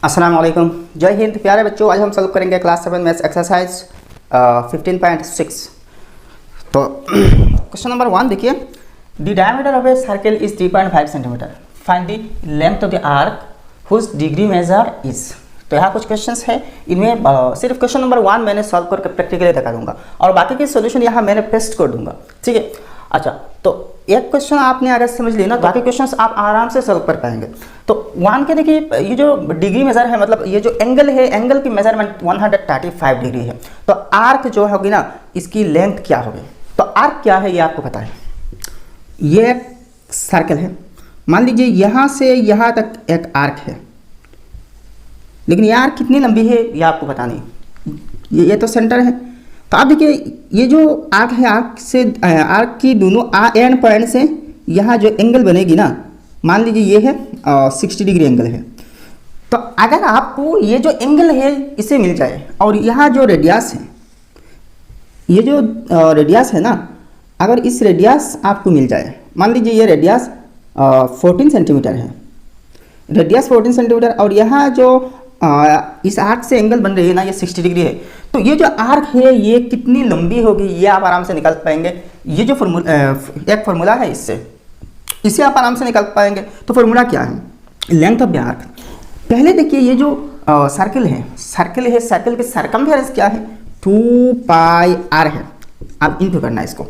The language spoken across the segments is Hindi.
अस्सलाम वालेकुम, जय हिंद। प्यारे बच्चों, आज हम सॉल्व करेंगे क्लास 7 मैथ्स एक्सरसाइज 15.6। तो क्वेश्चन नंबर 1 देखिए, the diameter of a circle is 3.5 centimetre, find the length of the arc whose degree measure is. तो यहाँ कुछ क्वेश्चंस है, इनमें सिर्फ क्वेश्चन नंबर 1 मैंने सॉल्व करके प्रैक्टिकली दिखा दूंगा और बाकी के सोल्यूशन यहाँ मैंने पेस्ट कर दूंगा, ठीक है। अच्छा, तो एक क्वेश्चन आपने अगर समझ लिया ना, बाकी क्वेश्चंस आप आराम से सॉल्व कर पाएंगे। तो 1 के देखिए, ये जो डिग्री मेजर है, मतलब ये जो एंगल है, एंगल की मेजरमेंट 135 डिग्री है। तो आर्क जो होगी ना, इसकी लेंथ क्या होगी। तो आर्क क्या है ये आपको पता है। ये एक सर्कल है, मान लीजिए यहाँ से यहाँ तक एक आर्क है, लेकिन ये आर्क कितनी लंबी है ये आपको पता नहीं। ये तो सेंटर है। तो आप देखिए, ये जो आर्क है, आर्क की दोनों एंड पॉइंट से यहाँ जो एंगल बनेगी ना, मान लीजिए ये है 60 डिग्री एंगल है। तो अगर आपको ये जो एंगल है इसे मिल जाए और यहाँ जो रेडियस है, ये जो रेडियस है ना, अगर इस रेडियस आपको मिल जाए, मान लीजिए ये रेडियस 14 सेंटीमीटर है, रेडियस 14 सेंटीमीटर, और यहाँ जो इस आर्क से एंगल बन रही है ना, ये 60 डिग्री है। तो ये जो आर्क है ये कितनी लंबी होगी ये आप आराम से निकाल पाएंगे। ये जो एक फार्मूला है, इसे आप आराम से निकाल पाएंगे। तो फार्मूला क्या है, लेंथ ऑफ द आर्क। पहले देखिए, ये जो सर्कल है, सर्कल के सरकमफेरेंस क्या है, 2 पाई आर है। आप इंटू करना है इसको,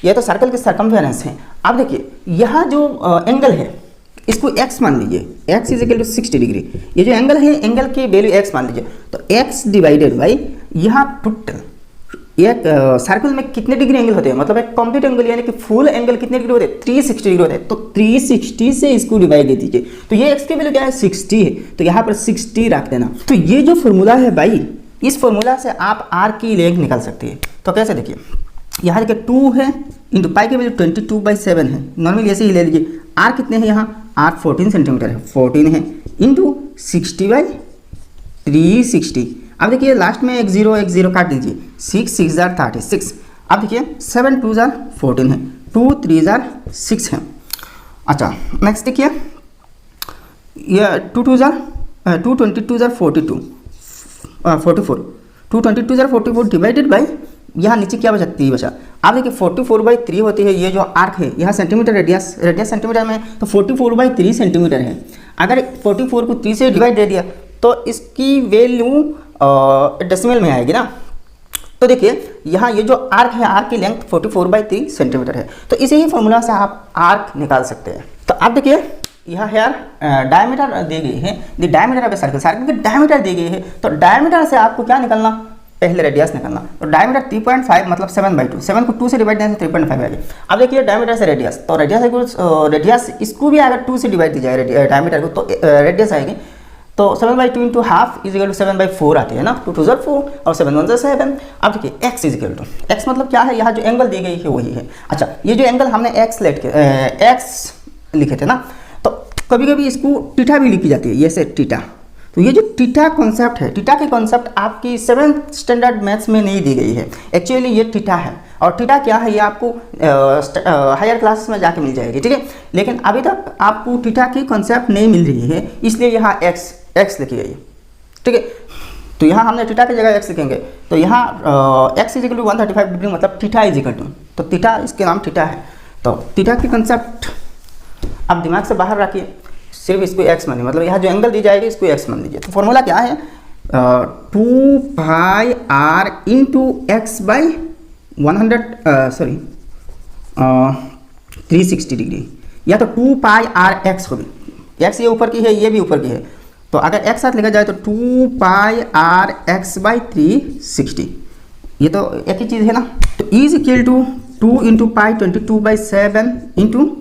ये तो सर्कल के सरकमफेरेंस है। अब देखिए, यहाँ जो एंगल है इसको x मान लीजिए, x is equal to 60 degree. ये जो एंगल है, एंगल की वैल्यू x मान लीजिए। तो x डिवाइडेड बाई यहाँ टोटल एक सर्कल में कितने डिग्री एंगल होते हैं, मतलब एक कंप्लीट एंगल यानी कि फुल एंगल कितने डिग्री होते हैं, 360 डिग्री होते हैं। तो 360 से इसको डिवाइड दे दीजिए। तो ये x की वैल्यू क्या है, 60 है, तो यहाँ पर 60 रख देना। तो ये जो फॉर्मूला है भाई, इस फॉर्मूला से आप r की लेंथ निकाल सकते हैं। तो कैसे, देखिए यहाँ देखिए 2 है इंटू पाई की वैल्यू 22/7 है। नॉर्मली ऐसे ही ले लीजिए। आर कितने हैं, यहाँ आर 14 सेंटीमीटर है, 14 है इंटू 60/360। अब देखिए लास्ट में एक जीरो काट दीजिए, 6 6 जार 36। अब देखिए 7 2 जार 14 है, 2 3 जार 6 है। अच्छा, नेक्स्ट देखिए, ये 2 22 जार 42 44 222 जार 44 डिवाइडेड बाई यहाँ नीचे क्या बचा, 3 बचा। आप देखिए 44/3 होती है ये जो आर्क है, यहाँ सेंटीमीटर रेडियस सेंटीमीटर में, तो 44/3 सेंटीमीटर है। अगर 44 को 3 से डिवाइड दे दिया तो इसकी वैल्यू डेसिमल में आएगी ना। तो देखिए यहाँ ये जो आर्क है, आर्क की लेंथ 44/3 सेंटीमीटर है। तो इसे ही फॉर्मूला से आप आर्क निकाल सकते हैं। तो आप देखिए यहाँ हेयर डायमीटर दी गई है, the diameter of a circle की डायमीटर दी गई है। तो डायमीटर से आपको क्या निकालना, पहले रेडियस निकालना। तो डायमीटर 3.5 मतलब 7/2, 7 को 2 से डिवाइड देने से 3.5 आएगी। अब देखिए डायमीटर से रेडियस, तो रेडियस इसको भी अगर 2 से डिवाइड दी जाए डायमीटर को, तो रेडियस आएगी। तो 7/2 into half is equal to 7/4 आती है ना, 2 2 जार 4 और 7 1 जार 7। अब देखिए x is equal to, x मतलब क्या है, यहाँ जो एंगल दी गई है वही है। अच्छा, ये जो एंगल हमने x लिखे थे ना, तो कभी कभी इसको टीटा भी लिखी जाती है, ये से टीटा। तो ये जो टीटा कॉन्सेप्ट है, टीटा की कॉन्सेप्ट आपकी 7th स्टैंडर्ड मैथ्स में नहीं दी गई है। एक्चुअली ये टीटा है, और टीटा क्या है ये आपको हायर क्लासेस में जाके मिल जाएगी, ठीक है। लेकिन अभी तक आपको टीटा की कॉन्सेप्ट नहीं मिल रही है, इसलिए यहाँ x लिखी गई है, ठीक है। तो यहाँ हमने टीटा की जगह x लिखेंगे। तो यहाँ x is equal to 135 degree, मतलब टीटा इज इक्वल टू, तो टीटा, इसके नाम टीटा है। तो टीटा की कॉन्सेप्ट आप दिमाग से बाहर रखिए, सिर्फ इसको x मानिए, मतलब यहाँ जो एंगल दी जाएगी इसको x मान लीजिए। तो फॉर्मूला क्या है, 2 पाई r into X by 360 degree, या तो 2 पाई r x होगी। x ये ऊपर की है, ये भी ऊपर की है, तो अगर x साथ लिखा जाए तो 2 पाई r x बाई 360, ये तो एक ही चीज़ है ना। तो is equal to 2 into pi 22/7 into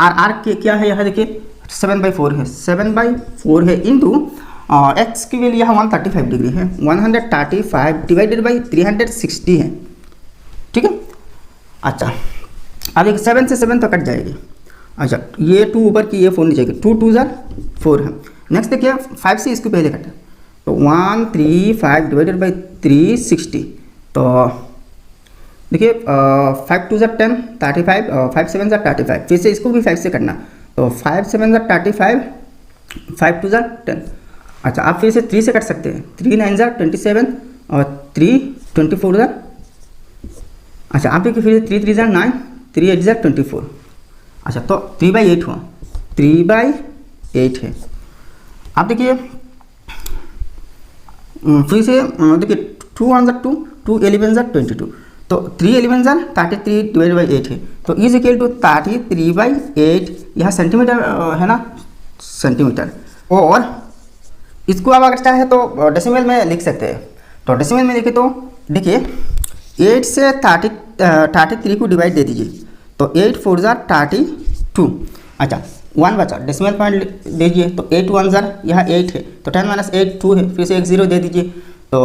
r के क्या है, यहाँ देखिए 7/4 है, 7/4 है इंटू x की वैल्यू यहाँ 135 डिग्री है, 135 डिवाइडेड बाई 360 है, ठीक है। अच्छा, अब एक 7 से 7 तो कट जाएगी। अच्छा, ये 2 ऊपर की, ये 4 नीचे की, 2 2 जार 4 है। नेक्स्ट देखिए 5 से इसको पहले कटा, तो 135 डिवाइडेड बाई 360। तो देखिए 5 2 जार 10, 35, 5 7 जार 35, फिर से इसको भी 5 से करना। तो 5 7 जार 35, 5 2 जार 10। अच्छा, आप फिर से 3 से कट सकते हैं। 3 9 ज़ा 27 और 3 24 ज़ा, अच्छा आप देखिए फिर 3 3 ज़ा 9, 3 8 ज़ा 24। अच्छा तो 3/8 हुआ, 3/8 है। आप देखिए फिर से देखिए 2 1 ज़ा 2, 2 11 ज़ा 22, तो 3 11 ज़ा 33 डिवाइड बाई 8 है, तो इज इक्वल टू 33/8। यह सेंटीमीटर है ना, सेंटीमीटर। और इसको आप अगर चाहे तो डेसिमल में लिख सकते हैं। तो डेसिमल में लिखे तो देखिए 8 से 33 को डिवाइड दे दीजिए, तो 8 4 ज़ा 32। अच्छा 1 बचा, डेसिमल पॉइंट दीजिए, तो 8 1 ज़ा यहाँ 8 है, तो 10 - 8 2 है, फिर से एक 0 दे दीजिए, तो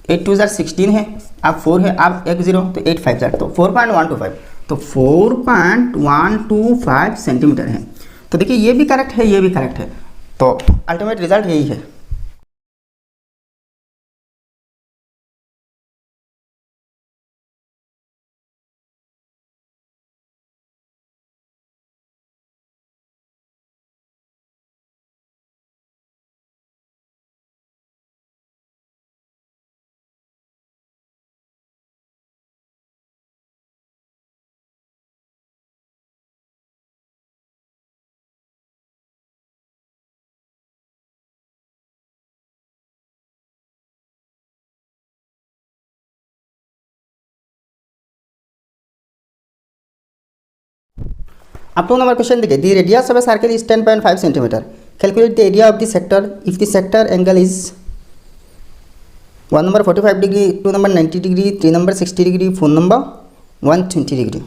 8 2 ज़ा 16 है, अब 4 है, अब एक 0, तो 8 5 ज़ा, तो 4.125, तो 4.125 सेंटीमीटर है। तो देखिए ये भी करेक्ट है, ये भी करेक्ट है, तो अल्टीमेट रिजल्ट यही है। अब 2 नंबर क्वेश्चन देखिए, the radius of a circle is 10.5 centimetre, calculate the area of the sector if the sector angle is 1 number 45 degree, 2 number 90 degree, 3 number 60 degree, 4 number 120 degree.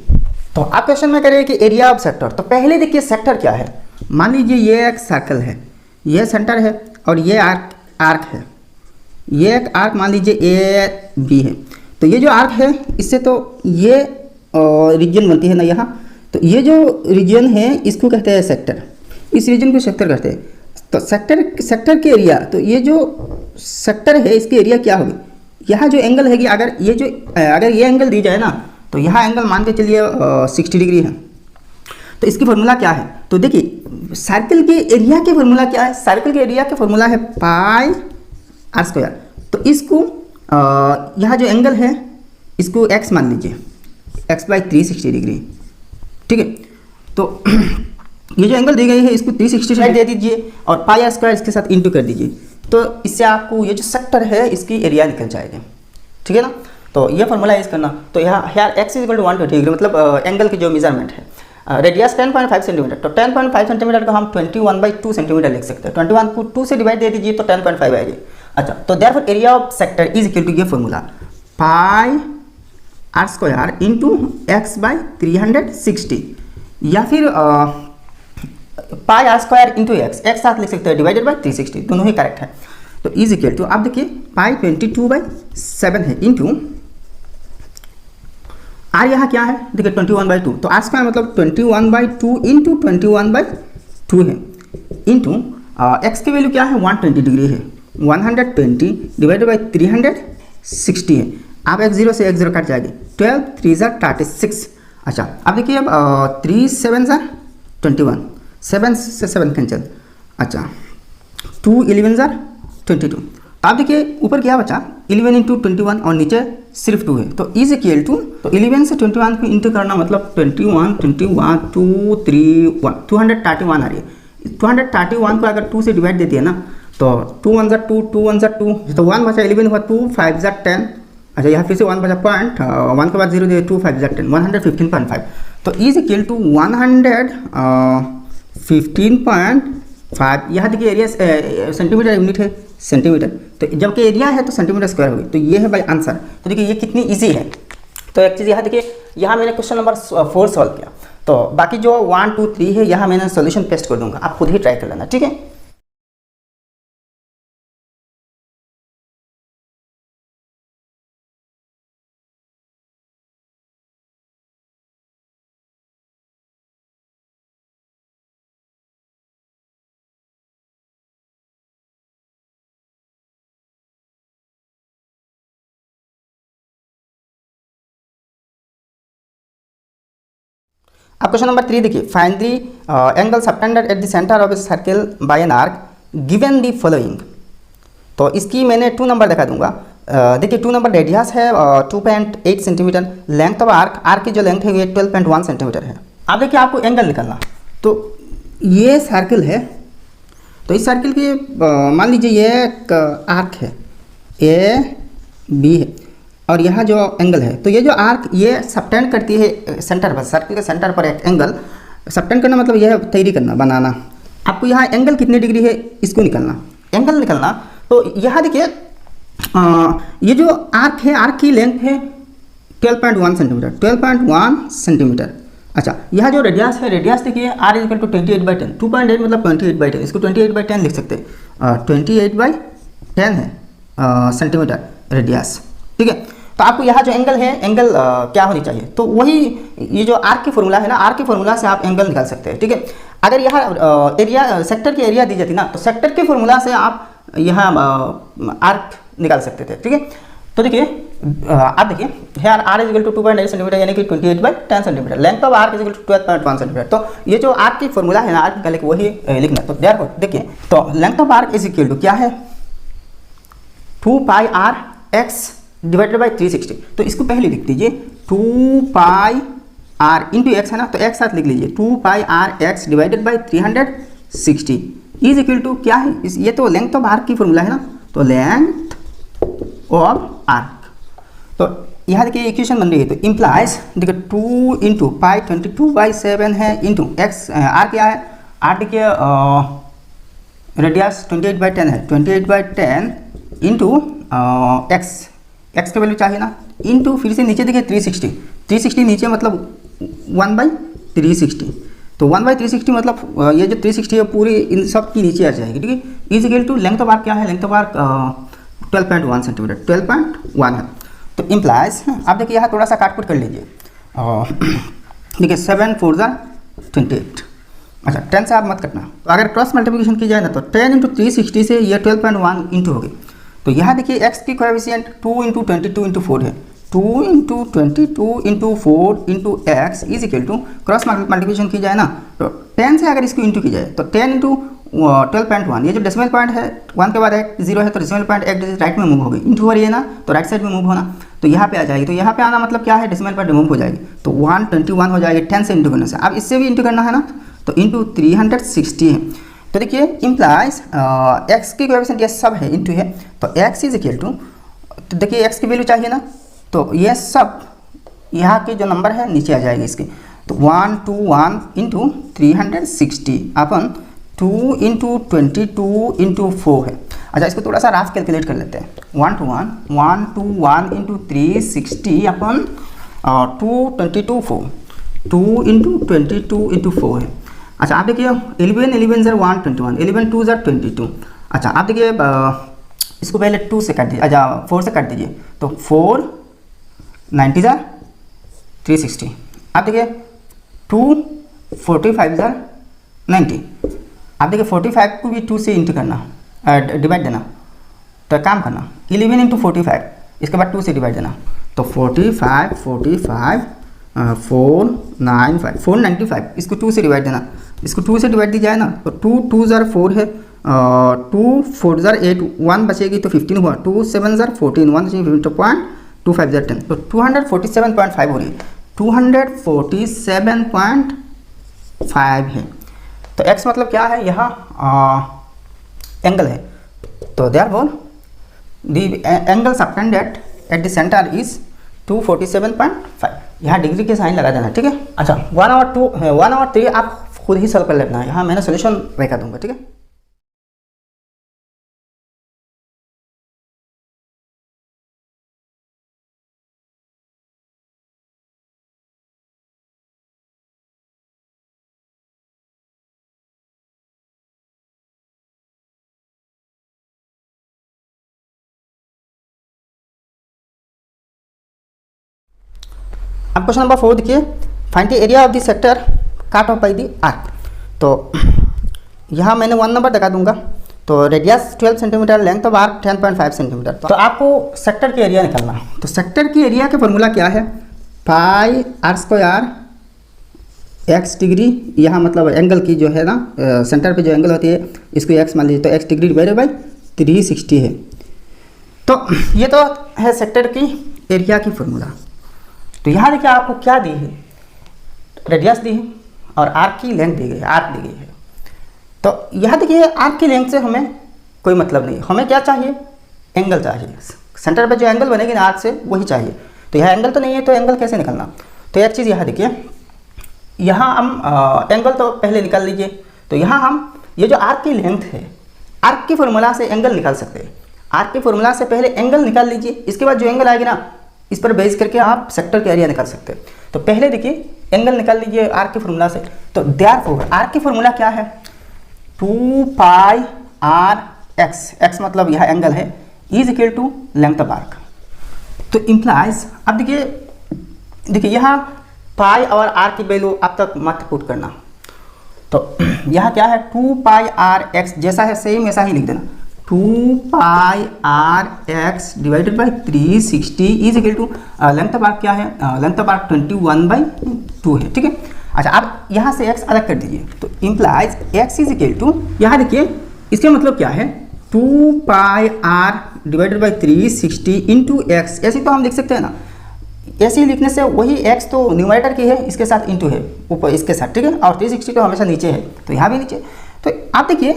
तो आप क्वेश्चन में करें कि एरिया ऑफ सेक्टर, तो पहले देखिए सेक्टर क्या है। मान लीजिए ये एक सर्कल है, ये सेंटर है और ये आर्क है, ये एक आर्क मान लीजिए ए बी है, तो ये जो आर्क है इससे तो ये रीजन बनती है ना यहाँ, तो ये जो रीजन है इसको कहते हैं सेक्टर, इस रीजन को सेक्टर कहते हैं। तो सेक्टर के एरिया, तो ये जो सेक्टर है इसकी एरिया क्या होगी, यहाँ जो एंगल है कि अगर ये एंगल दी जाए ना, तो यहाँ एंगल मान के चलिए 60 डिग्री है, तो इसकी फार्मूला क्या है। तो देखिए सर्कल के एरिया के फार्मूला क्या है, सर्कल के एरिया का फार्मूला है पाई आर स्क्वायर। तो इसको यहाँ जो एंगल है इसको x मान लीजिए, x/360 डिग्री, ठीक है। तो ये जो एंगल दी गई है इसको 360 दे दीजिए और पाई आर स्क्वायर इसके साथ इंटू कर दीजिए, तो इससे आपको ये जो सेक्टर है इसकी एरिया निकल जाएगी, ठीक है ना। तो ये फार्मूला यूज करना। तो यहाँ x = 120 डिग्री, मतलब एंगल की जो मेजरमेंट है, रेडियस 10.5 सेंटीमीटर, तो 10.5 सेंटीमीटर को हम 21/2 सेंटीमीटर लिख सकते हैं। 21 को 2 से डिवाइड दे दीजिए तो 10.5 आएगी। अच्छा, तो therefore area of sector is equal to ये formula pi are square into x/360, या फिर pi are square into x साथ लिख सकते हैं, डिवाइडेड बाई 360, दोनों ही करेक्ट है। तो इज इक्वल टू, आप देखिए पाई 22/7 है, इंटू आर यहाँ क्या है देखिए 21/2, तो आर स्क्वायर मतलब 21/2 इंटू 21/2 है, इंटू एक्स की वैल्यू क्या है 120 डिग्री है, 120 डिवाइडेड बाई 360 है। आप एक 0 से एक 0 कट जाएगी, 12 3 ज़ा 36। अच्छा अब देखिए अब 3 7 ज़ा 21, 7 से 7 कैंसिल, अच्छा 2 11 ज़ा 22। तो आप देखिए ऊपर क्या बचा 11 इंटू 21 और नीचे सिर्फ 2 है, तो इज इक्वल टू, तो 11 से 21 को इंटू करना मतलब 21 21 2 3 1 231 आ रही है। 231 को अगर 2 से डिवाइड देती है ना, तो 2 1 ज़ा 2 2 1 ज़ा 2, तो 1 बचा 11 हुआ 2 5 ज़ा 10। अच्छा यहाँ फिर से 1 बचा पॉइंट, 1 के बाद 0 दे 2 5 ज़ा 10, 115.5। तो इज इक्वल टू 115.5। यहाँ देखिए एरिया सेंटीमीटर यूनिट है, सेंटीमीटर, तो जबकि एरिया है तो सेंटीमीटर स्क्वायर होगी, तो ये है भाई आंसर। तो देखिए ये कितनी इजी है। तो एक चीज़ यहाँ देखिए, यहाँ मैंने क्वेश्चन नंबर 4 सॉल्व किया, तो बाकी जो 1 2 3 है यहाँ मैंने सोल्यूशन पेस्ट कर दूंगा, आप खुद ही ट्राई कर लेना, ठीक है। अब क्वेश्चन नंबर 3 देखिए, find the angle subtended at the centre of a circle by an arc given the following. तो इसकी मैंने 2 नंबर दिखा दूंगा। देखिए 2 नंबर रेडियस है 2.8 सेंटीमीटर, लेंथ ऑफ आर्क की जो लेंथ है ये 12.1 सेंटीमीटर है। अब देखिए आपको एंगल निकालना, तो ये सर्कल है, तो इस सर्कल की मान लीजिए ये एक आर्क है ए बी है और यहाँ जो एंगल है, तो ये जो आर्क ये सबटेंड करती है सेंटर पर, सर्कल के सेंटर पर एक एंगल सबटेंड करना मतलब यह तैयारी करना, बनाना। आपको यहाँ एंगल कितनी डिग्री है इसको निकालना, एंगल निकालना। तो यहाँ देखिए ये जो आर्क है, आर्क की लेंथ है 12.1 सेंटीमीटर, 12.1 सेंटीमीटर। अच्छा, यहाँ जो रेडियस है, रेडियस देखिए r इक्वल टू 28/10, 2.8 मतलब 28/10, इसको 28/10 लिख सकते हैं, 28/10 है सेंटीमीटर रेडियस, ठीक है। तो आपको यहाँ जो एंगल है, एंगल क्या होनी चाहिए, तो वही ये जो आर्क की फॉर्मूला है ना, आर्क की फॉर्मूला से आप एंगल निकाल सकते हैं, ठीक है। अगर यहाँ एरिया सेक्टर की एरिया दी जाती ना, तो सेक्टर के फॉर्मूला से आप यहाँ आर्क निकाल सकते थे, ठीक है। तो देखिए आप देखिए here r is equal to 2.8 centimetre यानी कि 28/10 centimetre, length of arc is equal to 12.1 centimetre. तो ये जो आर्क की फॉर्मूला है ना, आर्क निकालने के वही लिखना। तो देयरफॉर देखिए, तो length of arc is equal to क्या है 2πr(x) डिवाइडेड बाई 360। तो इसको पहले लिख दीजिए 2πr इंटू एक्स है ना, तो एक्स साथ लिख लीजिए 2πr(x) divided by 360 is equal to क्या है, ये तो लेंथ ऑफ आर्क की फॉर्मूला है ना, तो लेंथ ऑफ आर्क। तो यहाँ देखिए इक्वेशन बन रही है, तो इम्प्लाइज देखिए 2 इंटू पाई 22/7 है इंटू एक्स, आर क्या है, आर देखिए रेडियस 28/10 है, 28/10 इंटू एक्स, एक्स की वैल्यू चाहिए ना, इंटू फिर से नीचे देखिए 360 नीचे मतलब 1/360, तो 1/360 मतलब ये जो 360 है पूरी इन सब की नीचे आ जाएगी, ठीक है। Is equal to length of arc क्या है, लेंथ ऑफ आर्क 12.1 सेंटीमीटर, 12.1 है। तो इम्प्लाइज आप देखिए यहाँ थोड़ा सा काटकुट कर लीजिए, देखिए 7 4 28। अच्छा 10 से आप मत कटना, तो अगर क्रॉस मल्टीप्लिकेशन की जाए ना, तो 10 इंटू 360 से ये 12.1 इंटू हो गई। तो यहाँ देखिए x की कोएफिशिएंट 2 इंटू 22 इंटू 4 है, 2 into 22 into 4 into x is equal to cross multiplication की जाए ना, तो 10 से अगर इसको इंटू की जाए तो 10 इंटू 12.1, ये जो डेसिमल पॉइंट है 1 के बाद एक 0 है, तो डेसिमल पॉइंट एक डिजिट राइट में मूव होगी, इंटू हो रही है ना, तो राइट साइड में मूव होना, तो यहाँ पे आ जाएगी। तो यहाँ पे आना मतलब क्या है, डेसिमल पॉइंट रिमूव हो जाएगी, तो 121 हो जाएगी 10 से इंटू करने से। अब इससे भी इंटू करना है ना, तो इंटू 360 है। तो देखिए इम्प्लाइज एक्स की कोएफिशिएंट ये सब है इंटू है, तो एक्स इज इक्वल टू, तो देखिए एक्स की वैल्यू चाहिए ना, तो ये सब यहाँ के जो नंबर है नीचे आ जाएगी इसके, तो 121 इंटू 360 अपन 2 इंटू 22 इंटू 4 है। अच्छा इसको थोड़ा सा राफ कैलकुलेट कर लेते हैं, 121 इंटू 360 अपन 222 4, 2 इंटू 22 इंटू 4 है। अच्छा आप देखिए 11 ज़र 121, 11 2 ज़र 22। अच्छा आप देखिए इसको पहले 2 से काट दीजिए, अच्छा 4 से काट दीजिए, तो 4 90 ज़र 360। आप देखिए 2 45 ज़र 90। आप देखिए 45 को भी 2 से इंटू करना, डिवाइड देना, तो काम करना 11 इंटू 45, इसके बाद 2 से डिवाइड देना, तो 45 495, इसको 2 से डिवाइड देना, इसको 2 से डिवाइड दी जाए ना, तो 2 ज़र 4 है, 2 4 ज़र 8, 1 बचेगी तो 15 हुआ, 2 7 ज़र 14, 1 15.25 ज़र 10, तो 247.5 हो रही है, 247.5 है। तो x मतलब क्या है, यहाँ एंगल है, तो therefore the angle subtended at the centre is 247.5। यहाँ डिग्री के साइन लगा देना, ठीक है। अच्छा 1 और 2 1 और 3 आप खुद ही सॉल्व कर लेना है, यहाँ मैंने सोल्यूशन दिखा दूंगा, ठीक है। अब क्वेश्चन नंबर 4 देखिए, find the area of the sector cut off by the arc. तो यहाँ मैंने 1 नंबर दिखा दूंगा, तो radius 12 centimetre, length of arc 10.5 centimetre. तो आपको सेक्टर की एरिया निकालना है, तो सेक्टर की एरिया का फॉर्मूला क्या है, पाई r² x डिग्री, यहाँ मतलब एंगल की जो है ना सेंटर पे जो एंगल होती है इसको x मान लीजिए, तो x डिग्री डिवाइडेड बाई 360 है। तो ये तो है सेक्टर की एरिया की फॉर्मूला। तो यहाँ देखिए आपको क्या दी है, रेडियस दी है और आर्क की लेंथ दी गई है, आर्क दी गई है। तो यहाँ देखिए आर्क की लेंथ से हमें कोई मतलब नहीं, हमें क्या चाहिए, एंगल चाहिए। सेंटर पे जो एंगल बनेगी ना आर्क से वही चाहिए। तो यहाँ एंगल तो नहीं है, तो एंगल कैसे निकलना। तो एक चीज़ यहाँ देखिए, यहाँ हम एंगल तो पहले निकाल लीजिए। तो यहाँ हम ये जो आर्क की लेंथ है, आर्क की फॉर्मूला से एंगल निकाल सकते हैं। आर्क की फॉर्मूला से पहले एंगल निकाल लीजिए, इसके बाद जो एंगल आएगी ना इस पर बेस करके आप सेक्टर का एरिया निकाल सकते हैं। तो पहले देखिए एंगल निकाल लीजिए आर्क की फॉर्मूला से। तो देयरफॉर आर्क की फॉर्मूला क्या है, 2 पाई आर एक्स, एक्स मतलब यह एंगल है, is equal to length of arc. तो इम्प्लाइज, अब देखिए यहाँ पाई और आर की वैल्यू अब तक मत पुट करना। तो यहाँ क्या है, 2 पाई आर एक्स जैसा है सेम ऐसा ही लिख देना, 2 pi r x divided by 360 is equal to length of arc क्या है, लेंथ ऑफ आर्क 21/2 है। ठीक है, अच्छा आप यहाँ से x अलग कर दीजिए। तो implies x is equal to, यहाँ देखिए इसका मतलब क्या है, 2 pi r divided by 360 into x. ऐसे तो हम लिख सकते हैं ना, ऐसे ही लिखने से वही x तो न्यूमरेटर की है, इसके साथ इंटू है ऊपर इसके साथ, ठीक है, और 360 तो हमेशा नीचे है, तो यहाँ भी नीचे। तो आप देखिए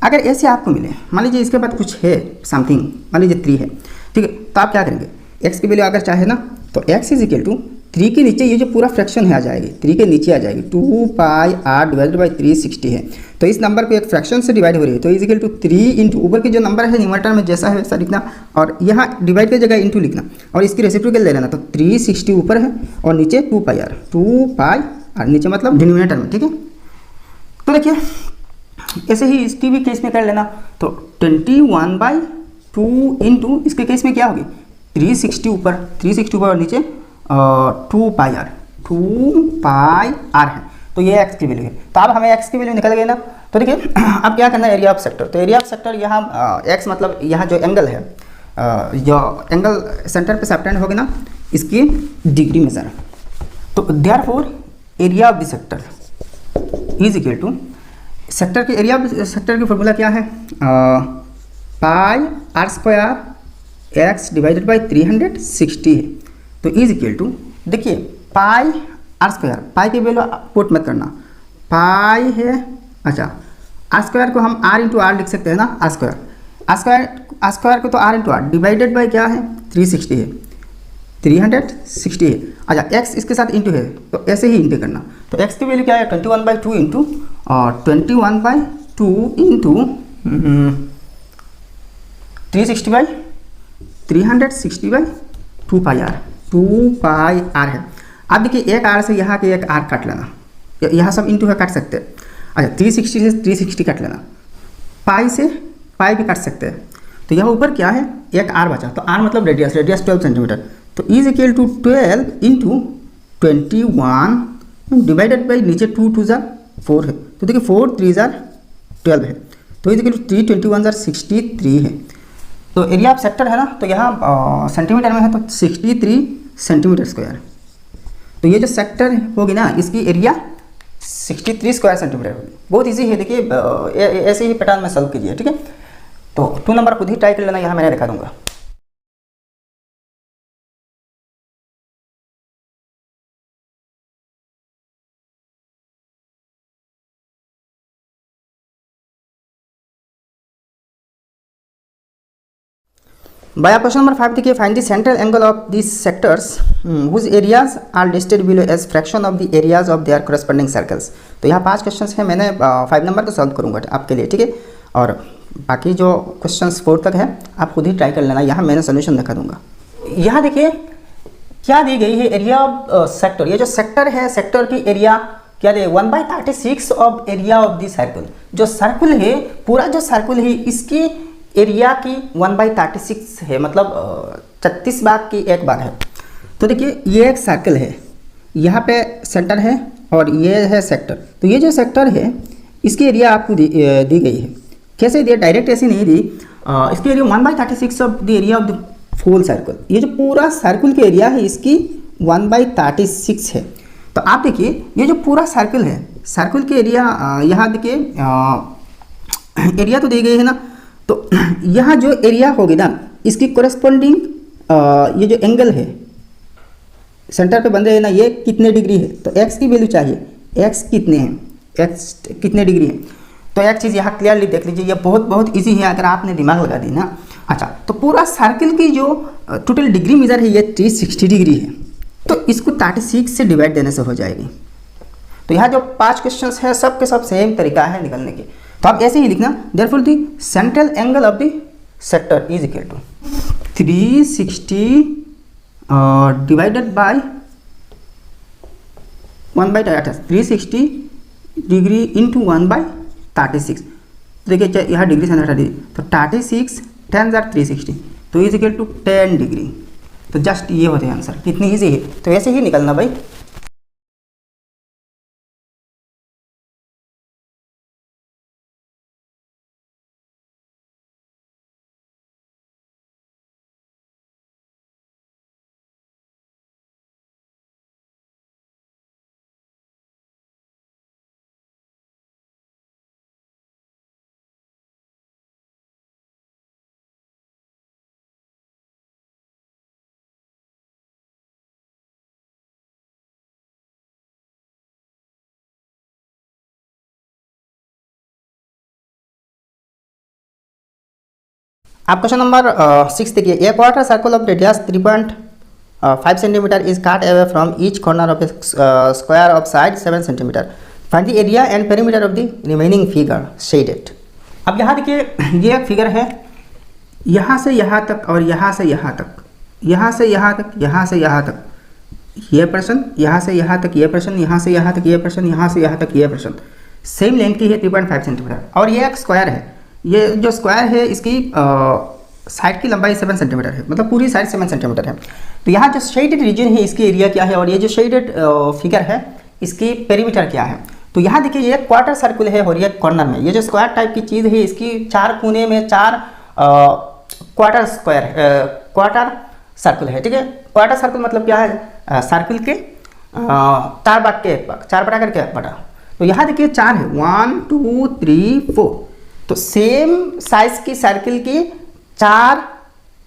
अगर ऐसे आपको मिले, मान लीजिए इसके बाद कुछ है समथिंग, मान लीजिए 3 है, ठीक है, तो आप क्या करेंगे, x की वैल्यू अगर चाहे ना तो x इज इक्वल टू 3 के नीचे ये जो पूरा फ्रैक्शन है आ जाएगी, 3 के नीचे आ जाएगी, 2 पाई आर डिवाइडेड बाई 360 है। तो इस नंबर को एक फ्रैक्शन से डिवाइड हो रही है, तो इज इक्वल टू 3 इंटू ऊपर के जो नंबर है न्यूमरेटर में जैसा है वैसा लिखना, और यहाँ डिवाइड की जगह इंटू लिखना, और इसकी रेसिप्रोकल ले लेना। तो 360 ऊपर है और नीचे 2 पाई आर, 2 पाई आर नीचे मतलब डिनोमिनेटर में, ठीक है। तो देखिए ऐसे ही इसकी भी केस में कर लेना। तो 21/2 इंटू इसके केस में क्या होगी, 360 ऊपर और नीचे 2 पाई आर, 2 पाई आर है। तो ये x की वैल्यू है। तो अब हमें x की वैल्यू निकल गई ना। तो देखिए अब क्या करना है, एरिया ऑफ सेक्टर। तो एरिया ऑफ सेक्टर यहाँ x मतलब यहाँ जो एंगल है, जो एंगल सेंटर पे सबटेंड होगी ना, इसकी डिग्री मेजर। तो therefore area of the sector is equal to, sector की एरिया सेक्टर की फॉर्मूला क्या है, pi are square x divided by 360 है। तो इज इक्वल टू, देखिए पाई आर स्क्वायर, पाई की वैल्यू पुट मत करना, पाई है, अच्छा आर स्क्वायर को हम आर इंटू आर लिख सकते हैं ना, आर स्क्वायर को तो r into r divided by क्या है 360 है, 360 है। अच्छा x इसके साथ इंटू है, तो ऐसे ही इंटू करना। तो x की वैल्यू क्या है, 21/2 into 21/2 into 360/2 pi r, 2 pi r है। अब देखिए एक आर से यहाँ के एक आर काट लेना, यहाँ सब इंटू है काट सकते हैं। अच्छा 360 से 360 काट लेना, पाई से पाई भी काट सकते हैं। तो यहाँ ऊपर क्या है, एक आर बचा, तो आर मतलब रेडियस 12 सेंटीमीटर। तो is equal to 12 into 21 divided by नीचे 2 2 जार 4 है। तो देखिए 4 3 जार 12 है। तो इज इक्वल टू 3 21 जार 63 है। तो एरिया ऑफ सेक्टर है ना, तो यहाँ सेंटीमीटर में है, तो 63 सेंटीमीटर स्क्वायर। तो ये जो सेक्टर होगी ना, इसकी एरिया 63 स्क्वायर सेंटीमीटर होगी। बहुत इजी है, देखिए ऐसे ही पैटर्न में सॉल्व कीजिए, ठीक है। तो 2 नंबर खुद ही ट्राई कर लेना, यहाँ मैंने दिखा दूंगा। बाया क्वेश्चन नंबर 5 देखिए, find the central angle of this sectors whose areas are listed below as fraction of the areas of their corresponding circles. तो यहाँ 5 क्वेश्चंस हैं, मैंने 5 नंबर को सॉल्व करूँगा आपके लिए, ठीक है। और बाकी जो क्वेश्चंस 4 तक है आप खुद ही ट्राई कर लेना, यहाँ मैंने सोल्यूशन दिखा दूंगा। यहाँ देखिए क्या दी गई है, एरिया ऑफ सेक्टर। ये जो सेक्टर है, सेक्टर की एरिया क्या दे, 1/36 of area of the circle. जो सर्कल है, पूरा जो सर्कल है, इसकी एरिया की 1/36 है, मतलब 36 भाग की 1 भाग है। तो देखिए ये एक सर्कल है, यहाँ पे सेंटर है और ये है सेक्टर। तो ये जो सेक्टर है इसकी एरिया आपको दी गई है। कैसे दिया, डायरेक्ट ऐसी नहीं दी। इसकी area 1/36 of the area of the whole circle. ये जो पूरा सर्कल की एरिया है इसकी 1/36 है। तो आप देखिए ये जो पूरा सर्कल है, सर्कल के एरिया यहाँ देखिए एरिया तो दी गई है ना, तो यहाँ जो एरिया होगी ना इसकी कोरेस्पोंडिंग ये जो एंगल है सेंटर पे बन रहे हैं ना, ये कितने डिग्री है, तो x की वैल्यू चाहिए, x कितने हैं, x कितने डिग्री है। तो एक चीज़ यहाँ क्लियरली देख लीजिए, ये बहुत इजी है अगर आपने दिमाग लगा दी ना। अच्छा, तो पूरा सर्कल की जो टोटल डिग्री मेजर है ये 360 डिग्री है, तो इसको 36 से डिवाइड देने से हो जाएगी। तो यहाँ जो 5 क्वेश्चंस है सब के सब सेम तरीका है निकलने की। तो आप ऐसे ही लिखना, therefore the central angle of the sector is equal to 360 divided by 360 degree into 1/36। देखिए यहाँ डिग्री से 30, तो 36 10 360, तो इज इक्वल टू 10 डिग्री। तो जस्ट ये होते हैं आंसर, कितनी ईजी है। तो ऐसे ही निकलना भाई। आप क्वेश्चन नंबर 6 देखिए, ए quarter circle of radius 3.5 centimetre is cut away from each corner of A square of side 7 centimetre. Find the area and perimeter of the remaining figure shaded. अब यहाँ देखिए ये एक फिगर है, यहाँ से यहाँ तक और यहाँ से यहाँ तक, यहाँ से यहाँ तक, यहाँ से यहाँ तक ये पर्सन, यहाँ से यहाँ तक ये पर्सन, यहाँ से यहाँ तक ये पर्सन, यहाँ से यहाँ तक ये पर्सन, सेम लेंथ की है 3.5 सेंटीमीटर। और ये एक स्क्वायर है, ये जो स्क्वायर है इसकी साइड की लंबाई 7 सेंटीमीटर है, मतलब पूरी साइड 7 सेंटीमीटर है। तो यहाँ जो शेडेड रीजन है इसकी एरिया क्या है, और ये जो शेडेड फिगर है इसकी पेरीमीटर क्या है। तो यहाँ देखिए ये क्वार्टर सर्कल है और ये कॉर्नर में ये जो स्क्वायर टाइप की चीज़ है इसकी 4 कोने में 4 क्वार्टर सर्कल है। ठीक है, क्वार्टर सर्कल मतलब क्या है, सर्कल के 4 भाग के 1 भाग, 4 बटा करके 1 बटा। तो यहाँ देखिए 4 है, 1 2 3 4, तो सेम साइज की सर्कल की 4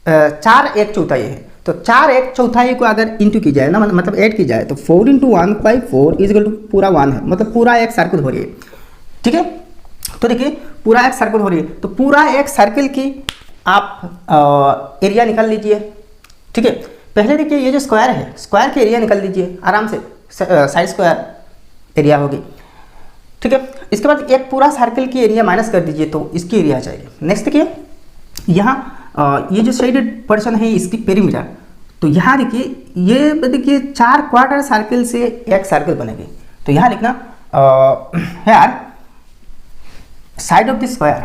1/4 है। तो 4 1/4 को अगर इंटू की जाए ना, मतलब ऐड की जाए, तो 4 × 1/4 इज इक्वल टू पूरा 1 है, मतलब पूरा एक सर्कल हो रही है। ठीक है, तो देखिए पूरा एक सर्कल हो रही है, तो पूरा एक सर्कल की आप एरिया निकाल लीजिए। ठीक है, पहले देखिए ये जो स्क्वायर है, स्क्वायर की एरिया निकाल लीजिए आराम से, साइड स्क्वायर एरिया होगी। ठीक है, इसके बाद एक पूरा सर्कल की एरिया माइनस कर दीजिए तो इसकी एरिया आ जाएगी। नेक्स्ट देखिए यहाँ ये जो शेडेड पर्सन है इसकी पेरीमीटर, तो यहाँ देखिए ये देखिए 4 क्वार्टर सर्कल से एक सर्कल बनेगी। तो यहाँ लिखना यार side of the square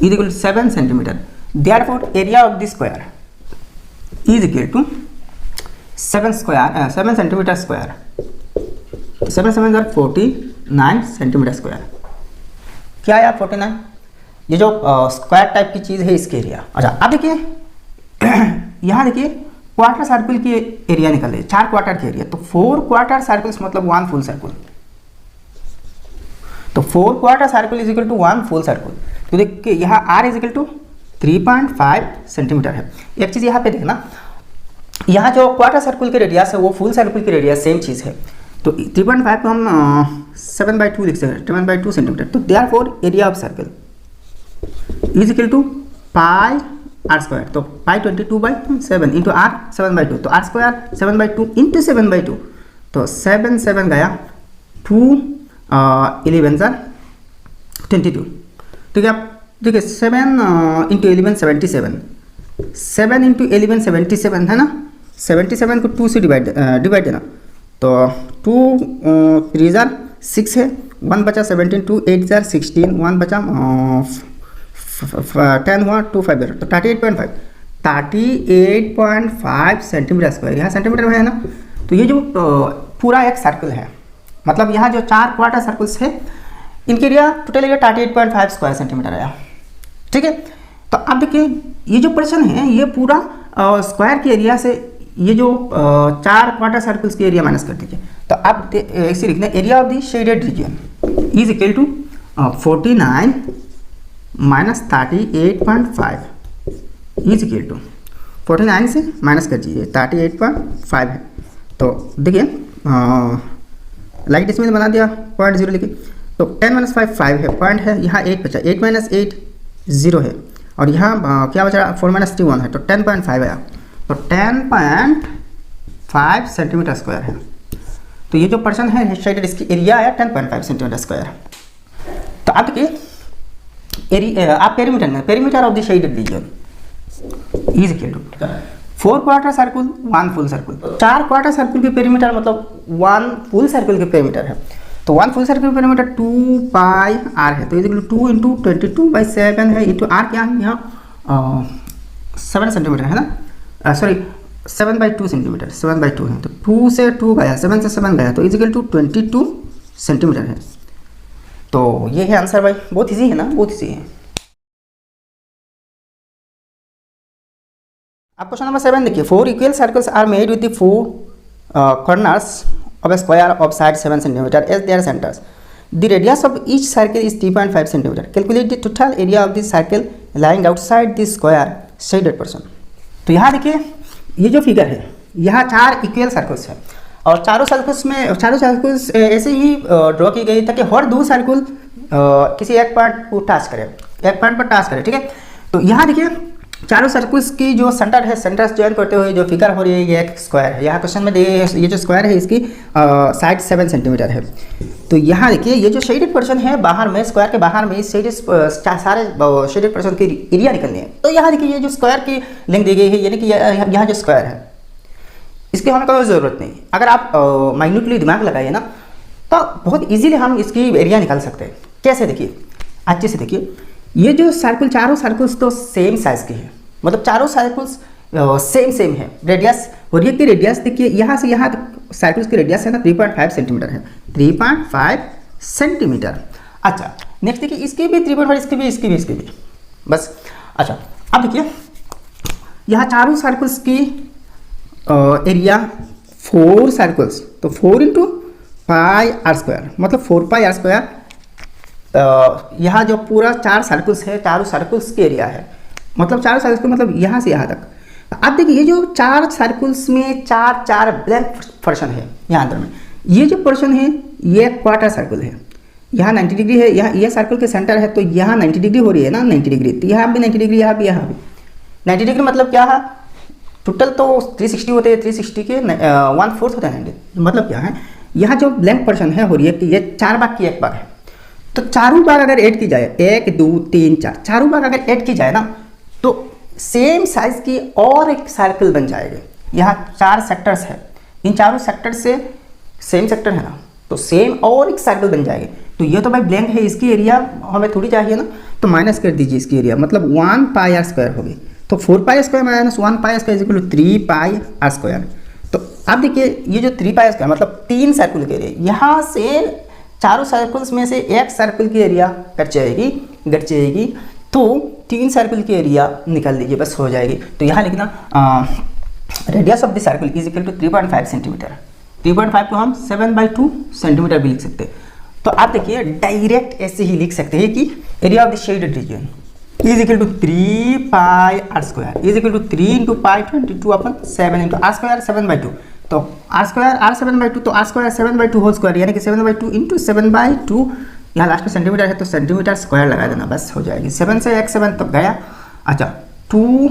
is equal to 7 centimetre, therefore area of the square is equal to 7 centimetre square, 7 7 49 centimetre square. क्या है 49, ये जो स्क्वायर टाइप की चीज़ है इसके एरिया। अच्छा अब देखिए यहाँ देखिए क्वार्टर सर्कल की एरिया निकल रही है, 4 क्वार्टर की एरिया, तो 4 क्वार्टर सर्कल्स मतलब 1 फुल सर्कल। तो 4 quarter circle is equal to 1 full circle. तो देखिए यहाँ r is equal to 3.5 centimetre है। एक चीज़ यहाँ पे देखना, यहाँ जो क्वार्टर सर्कल की रेडियस है वो फुल सर्कल की रेडियस सेम चीज़ है। तो 3.5 को हम 7/2 लिख सकते हैं, 7/2 सेंटीमीटर। तो therefore area of circle is equal to pi r square, तो पाई 22/7 इंटू r 7/2, तो r स्क्वायर 7/2 इंटू 7/2, तो 7 7 गया 2 11 22। ठीक है, देखिए 7 इंटू 11 77, 7 इंटू 11 77 है ना, 77 को 2 से डिवाइड देना, तो 2 3 6 है, 1 बचा 17, 2 8 16, 1 बचा 10 हुआ, 2 5 तो 38.5 सेंटीमीटर स्क्वायर, यहाँ सेंटीमीटर में है ना। तो ये जो पूरा एक सर्कल है, मतलब यहाँ जो 4 क्वार्टर सर्कल्स है इनके area total area 38.5 square centimetre आया। ठीक है, तो अब देखिए ये जो पर्सन है ये पूरा स्क्वायर के एरिया से ये जो 4 क्वार्टर सर्कल्स की एरिया माइनस कर दीजिए। तो आप ऐसे लिखना area of the shaded region is equal to 49 minus 38.5 is equal to 49 से माइनस कर दीजिए 38.5 है। तो देखिए लाइक डिसमिल बना दिया 0.0 लिखिए। तो 10 माइनस 5 5 है, पॉइंट है, यहाँ 8 बचा, 8 माइनस 8 0 है, और यहाँ क्या बचा 4 माइनस 3 1 है, तो 10.5 आया। तो 10.5 सेंटीमीटर स्क्वायर है। तो ये जो पर्सन है शेडेड, इसकी एरिया आया 10.5 सेंटीमीटर स्क्वायर। तो आप देखिए आप perimeter of the shaded region is equal to 4 quarter circle 1 full circle. 4 quarter circle के पेरीमीटर मतलब 1 फुल सर्कल के पेरीमीटर है। तो 1 full circle perimeter 2 pi r है। तो इज इक्वल टू 2 इंटू 22/7 है, इंटू आर क्या है यहाँ 7 सेंटीमीटर है ना, सॉरी 7/2 सेंटीमीटर, 7/2 है। तो 2 से 2 गया, 7 से 7 गया, तो इज इक्वल टू 22 सेंटीमीटर है। तो ये है आंसर भाई, बहुत ईजी है ना, बहुत ईजी है। अब क्वेश्चन नंबर 7 देखिए, 4 equal circles are made with the 4 corners of a square of side 7 cm as their centers. The radius of each circle is 3.5 cm. Calculate the total area of the circle lying outside the square shaded portion. तो यहाँ देखिए ये जो फिगर है, यहाँ 4 इक्वल सर्कल्स है, और चारों सर्कल्स ऐसे ही ड्रॉ की गई ताकि हर 2 सर्कल किसी एक पॉइंट को टच करे, एक पॉइंट पर टच करे, ठीक है। तो यहाँ देखिए चारों सर्कल्स की जो सेंटर है, सेंटर्स ज्वाइन करते हुए जो फिगर हो रही है, ये एक स्क्वायर है। यहाँ क्वेश्चन में ये जो स्क्वायर है इसकी साइड 7 सेंटीमीटर है। तो यहाँ देखिए ये जो शेडेड पर्सन है बाहर में, स्क्वायर के बाहर में शेडेड सारे शेडेड पर्सन की एरिया निकलनी है। तो यहाँ देखिए ये जो स्क्वायर की लेंथ दी गई है, यानी कि यहाँ जो स्क्वायर है इसकी हमें कोई ज़रूरत नहीं। अगर आप माइन्यूटली दिमाग लगाइए ना तो बहुत ईजिली हम इसकी एरिया निकाल सकते हैं। कैसे देखिए, अच्छे से देखिए, ये जो सर्कल, चारों सर्कल्स तो सेम साइज के हैं, मतलब चारों सर्कल्स सेम है। रेडियस और ये की रेडियस देखिए, यहाँ से यहाँ तक सर्कल्स की रेडियस है ना 3.5 सेंटीमीटर है, 3.5 सेंटीमीटर। अच्छा नेक्स्ट देखिए, इसकी भी 3.5, इसकी भी बस। अच्छा अब देखिए यहाँ चारों सर्कल्स की एरिया 4 सर्कल्स, तो 4 इंटू पाई आर स्क्वायर, मतलब 4 पाई आर स्क्वायर। यहाँ जो पूरा 4 सर्कल्स है, चारों सर्कल्स की एरिया है, मतलब 4 सर्कल्स मतलब यहाँ से यहाँ तक। अब देखिए ये जो 4 सर्कल्स में 4 ब्लैंक पोर्शन है यहाँ अंदर में, ये जो पोर्शन है ये क्वार्टर सर्कल है, यहाँ 90 डिग्री है, यहाँ ये सर्कल के सेंटर है, तो यहाँ 90 डिग्री हो रही है ना, 90 डिग्री, तो यहाँ भी 90 डिग्री, यहाँ भी 90 डिग्री। मतलब क्या है, टोटल तो 360 होते हैं, 360 के 1/4 होता है 90। मतलब क्या है, यहाँ जो ब्लैंक पोर्शन है हो रही है कि ये 4 भाग की 1 भाग है। तो चारों भाग अगर ऐड की जाए, 1 2 3 4, चारों भाग अगर ऐड की जाए ना, तो सेम साइज की और एक सर्कल बन जाएगी। यहाँ 4 सेक्टर्स है, इन चारों सेक्टर से सेम सेक्टर है ना, तो सेम और एक सर्कल बन जाएगी। तो ये तो भाई ब्लैंक है, इसकी एरिया हमें थोड़ी चाहिए ना, तो माइनस कर दीजिए इसकी एरिया, मतलब 1 पाई आर स्क्वायर होगी। तो 4 pi square minus 1 pi square is equal to 3 pi are square. तो अब देखिए ये जो 3 पाई स्क्वायर मतलब 3 सर्कल के एरिया, यहाँ से चारों सर्कल्स में से एक सर्कल की एरिया घट जाएगी, तो 3 सर्कल की एरिया निकाल दीजिए, बस हो जाएगी। तो यहाँ लिखना radius of the circle is equal to 3.5 centimetre. 3.5 को हम 7/2 सेंटीमीटर भी लिख सकते हैं। तो आप देखिए डायरेक्ट ऐसे ही लिख सकते हैं कि area of the shaded region is equal to 3 pi are square is equal to 3 into pi 22/7 into are square 7/2। तो आर स्क्वायर आर 7/2, तो आर स्क्वायर 7/2 होल स्क्वायर, यानी कि 7/2 इंटू 7/2, यहाँ लास्ट में सेंटीमीटर है तो सेंटीमीटर स्क्वायर लगा देना, बस हो जाएगी। 7 से 7 तक गया। अच्छा 2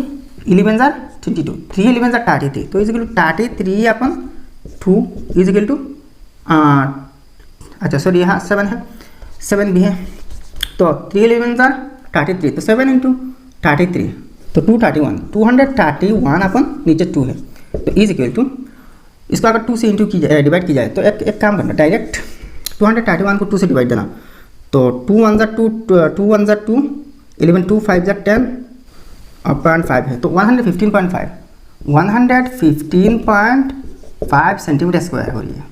11 जार 22, 3 11 जार 33, तो is equal to 33/2 is equal to अच्छा सॉरी यहाँ 7 है, 7 भी है, तो 3 11 जार 33, तो 7 इंटू 33, तो 231 अपन नीचे 2 है, तो इज इक्वल टू इसको अगर 2 से इंटू की जाए, डिवाइड की जाए, तो एक काम करना, डायरेक्ट 231 को 2 से डिवाइड देना, तो 2 1 जार 2, 2 1 जार 2, 11 2 5 जार 10 और 0.5 है, तो 115.5 सेंटीमीटर स्क्वायर हो रही है।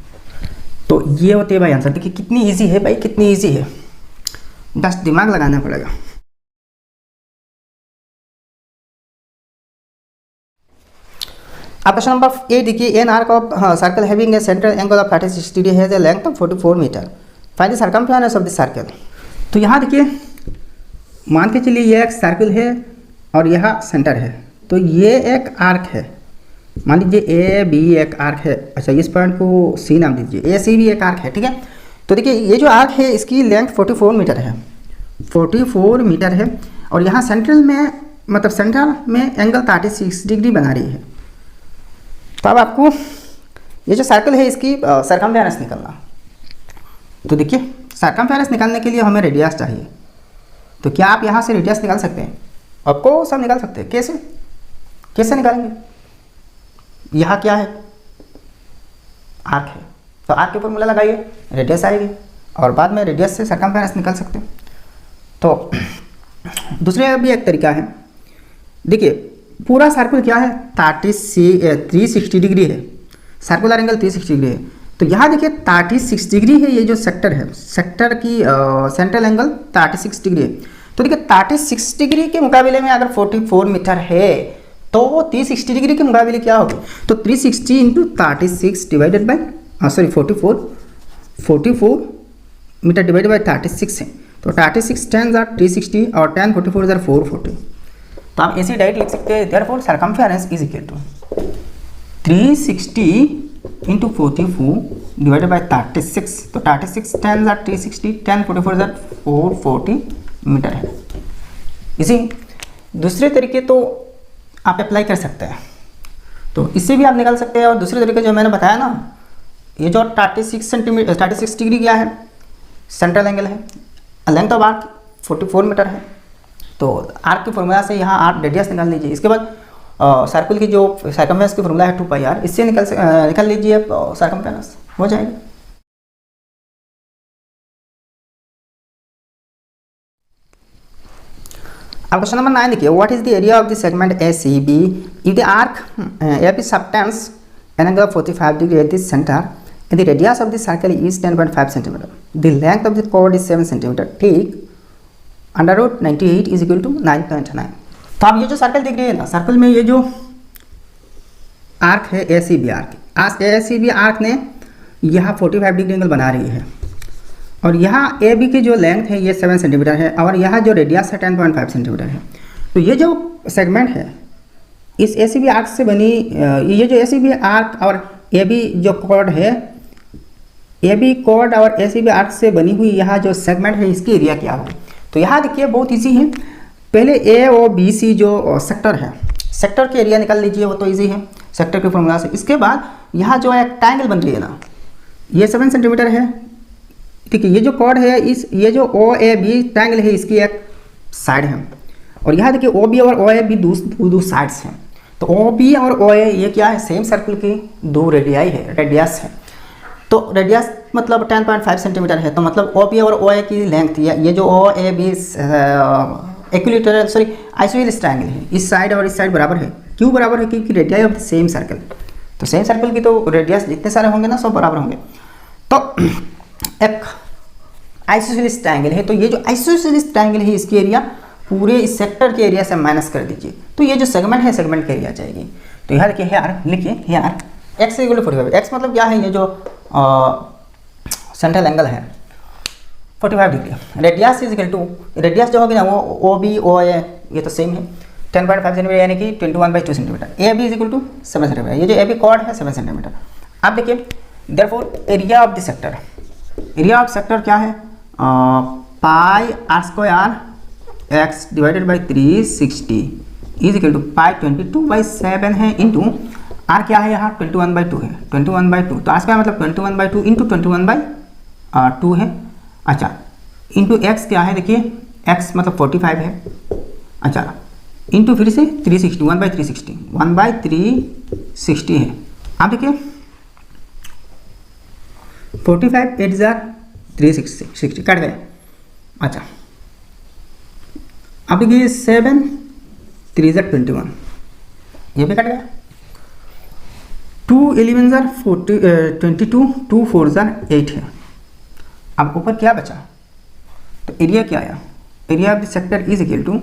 तो ये होते हैं भाई आंसर। देखिए कितनी ईजी है भाई, कितनी ईजी है, बस दिमाग लगाना पड़ेगा। अब क्वेश्चन नंबर 8 देखिए, an arc of circle having a central angle of 36 degree has a length of 44 metre, find the circumference of the circle. तो यहाँ देखिए, मान के चलिए ये एक सर्कल है और यहाँ सेंटर है, तो ये एक आर्क है, मान लीजिए ए बी एक आर्क है। अच्छा, इस पॉइंट को सी नाम दीजिए, ए सी भी एक आर्क है, ठीक है। तो देखिए ये जो आर्क है इसकी लेंथ 44 मीटर है, 44 मीटर है, और यहाँ सेंट्रल में मतलब सेंटर में एंगल 36 डिग्री बना रही है। तो अब आपको ये जो सर्कल है इसकी सर्कमफेरेंस निकालना। तो देखिए, सर्कमफेरेंस निकालने के लिए हमें रेडियस चाहिए। तो क्या आप यहाँ से रेडियस निकाल सकते हैं? आपको सब निकाल सकते हैं। कैसे कैसे निकालेंगे? यहाँ क्या है? आर्क है, तो आर्क के फॉर्मूला लगाइए, रेडियस आएगी, और बाद में रेडियस से सर्कमफेरेंस निकाल सकते हैं। तो दूसरे भी एक तरीका है, देखिए पूरा सर्कल क्या है, 360 डिग्री है, सर्कुलर एंगल 360 डिग्री है। तो यहाँ देखिए 36 डिग्री है, ये जो सेक्टर है, सेक्टर की सेंट्रल एंगल 36 डिग्री है। तो देखिए 36 डिग्री के मुकाबले में अगर 44 मीटर है तो वो 360 डिग्री के मुकाबले क्या होगी? तो 360 into 36 divided by 44 metre divided by 36 है। तो 36 10 जार 360 और 10 44 जार 440। तो आप ऐसे डायरेक्ट लिख सकते हैं, therefore circumference is equal to 360 into 44 divided by 36। तो 36 10 जार 360, 10 44 जार 440 मीटर है। इसी दूसरे तरीके तो आप अप्लाई कर सकते हैं, तो इससे भी आप निकाल सकते हैं। और दूसरे तरीके जो मैंने बताया ना, ये जो 36 डिग्री क्या है, सेंट्रल एंगल है, लेंथ ऑफ आर्क 44 मीटर है। तो आर्क की फॉर्मूला से यहाँ आर्क रेडियस निकाल लीजिए। इसके बाद सर्कल की जो सर्कमफेरेंस की फॉर्मूला है 2πr, इससे निकाल लीजिए सर्कमफेरेंस, हो जाएगी। अब क्वेश्चन नंबर 9 देखिए, what is the area of the segment ACB if the arc AB subtends an angle of 45 degree at the center and the radius of the circle is 10.5 cm, the length of the chord is 7 cm, take √98 is equal to 9.9। तो आप ये जो सर्कल देख रहे हैं ना, सर्कल में ये जो आर्क है ACB आर्क, आज ACB आर्क ने यहाँ 45 डिग्री एंगल बना रही है, और यहाँ AB की जो लेंथ है ये 7 सेंटीमीटर है, और यहाँ जो रेडियस है 10.5 सेंटीमीटर है। तो ये जो सेगमेंट है इस ACB आर्क से बनी, ये जो ACB आर्क और AB जो कॉर्ड है, AB कॉर्ड और ACB आर्क से बनी हुई यहाँ जो सेगमेंट है इसकी एरिया क्या होगी? तो यहाँ देखिए बहुत ईजी है। पहले AOBC जो सेक्टर है, सेक्टर की एरिया निकाल लीजिए, वो तो ईजी है सेक्टर के फॉर्मूला से। इसके बाद यहाँ जो एक ट्रायंगल बन रही है ना, ये 7 सेंटीमीटर है, ठीक है। ये जो कॉर्ड है, ये जो OAB ट्रायंगल है इसकी एक साइड है, और यहाँ देखिए OB और OAB दो साइड्स हैं। तो OB और OA ये क्या है, सेम सर्कल की दो रेडियाई है, रेडियस है। तो रेडियस मतलब 10.5 सेंटीमीटर है, तो मतलब OB और OA की लेंथ, ये जो OAB इक्विलैटरल आइसोसेलेस ट्रायंगल है, इस साइड और इस साइड बराबर है। क्यों बराबर है? क्योंकि radii of the same circle, तो सेम सर्कल की तो रेडियस जितने सारे होंगे ना सब बराबर होंगे। तो एक आइसोसेलेस ट्रायंगल है, तो ये जो आइसोसेलेस ट्रायंगल है इसकी एरिया पूरे इस सेक्टर के एरिया से माइनस कर दीजिए, तो ये जो सेगमेंट है सेगमेंट की एरिया जाएगी। तो यहाँ देखिए यार, लिखिए यार x इक्वल टू 45, x मतलब क्या है, ये जो सेंट्रल एंगल है 45 degree, radius is equal to, radius जो होगी ना वो OB OA ये तो सेम है 10.5 सेंटीमीटर, यानी कि 21/2 centimetre. AB is equal to 7 centimetre, ये जो AB कॉर्ड है 7 सेंटीमीटर। अब देखिए therefore area of the sector, area of sector क्या है, pi r square x divided by 360 is equal to pi 22/7 है, इंटू r क्या है यहाँ 21/2 है, 21/2। तो r स्क्वायर मतलब 21/2 इंटू 21/2 है। अच्छा, इंटू x क्या है, देखिए x मतलब 45 है। अच्छा, इंटू फिर से 360, 1/360 है। आप देखिए 45 8 जार 360 कट गया। अच्छा, अब देखिए 7 3 जार 21, ये भी कट गया। 2 11 जार 22, 2 4 जार 8 है। अब ऊपर क्या बचा, तो एरिया क्या आया, area of the sector is equal to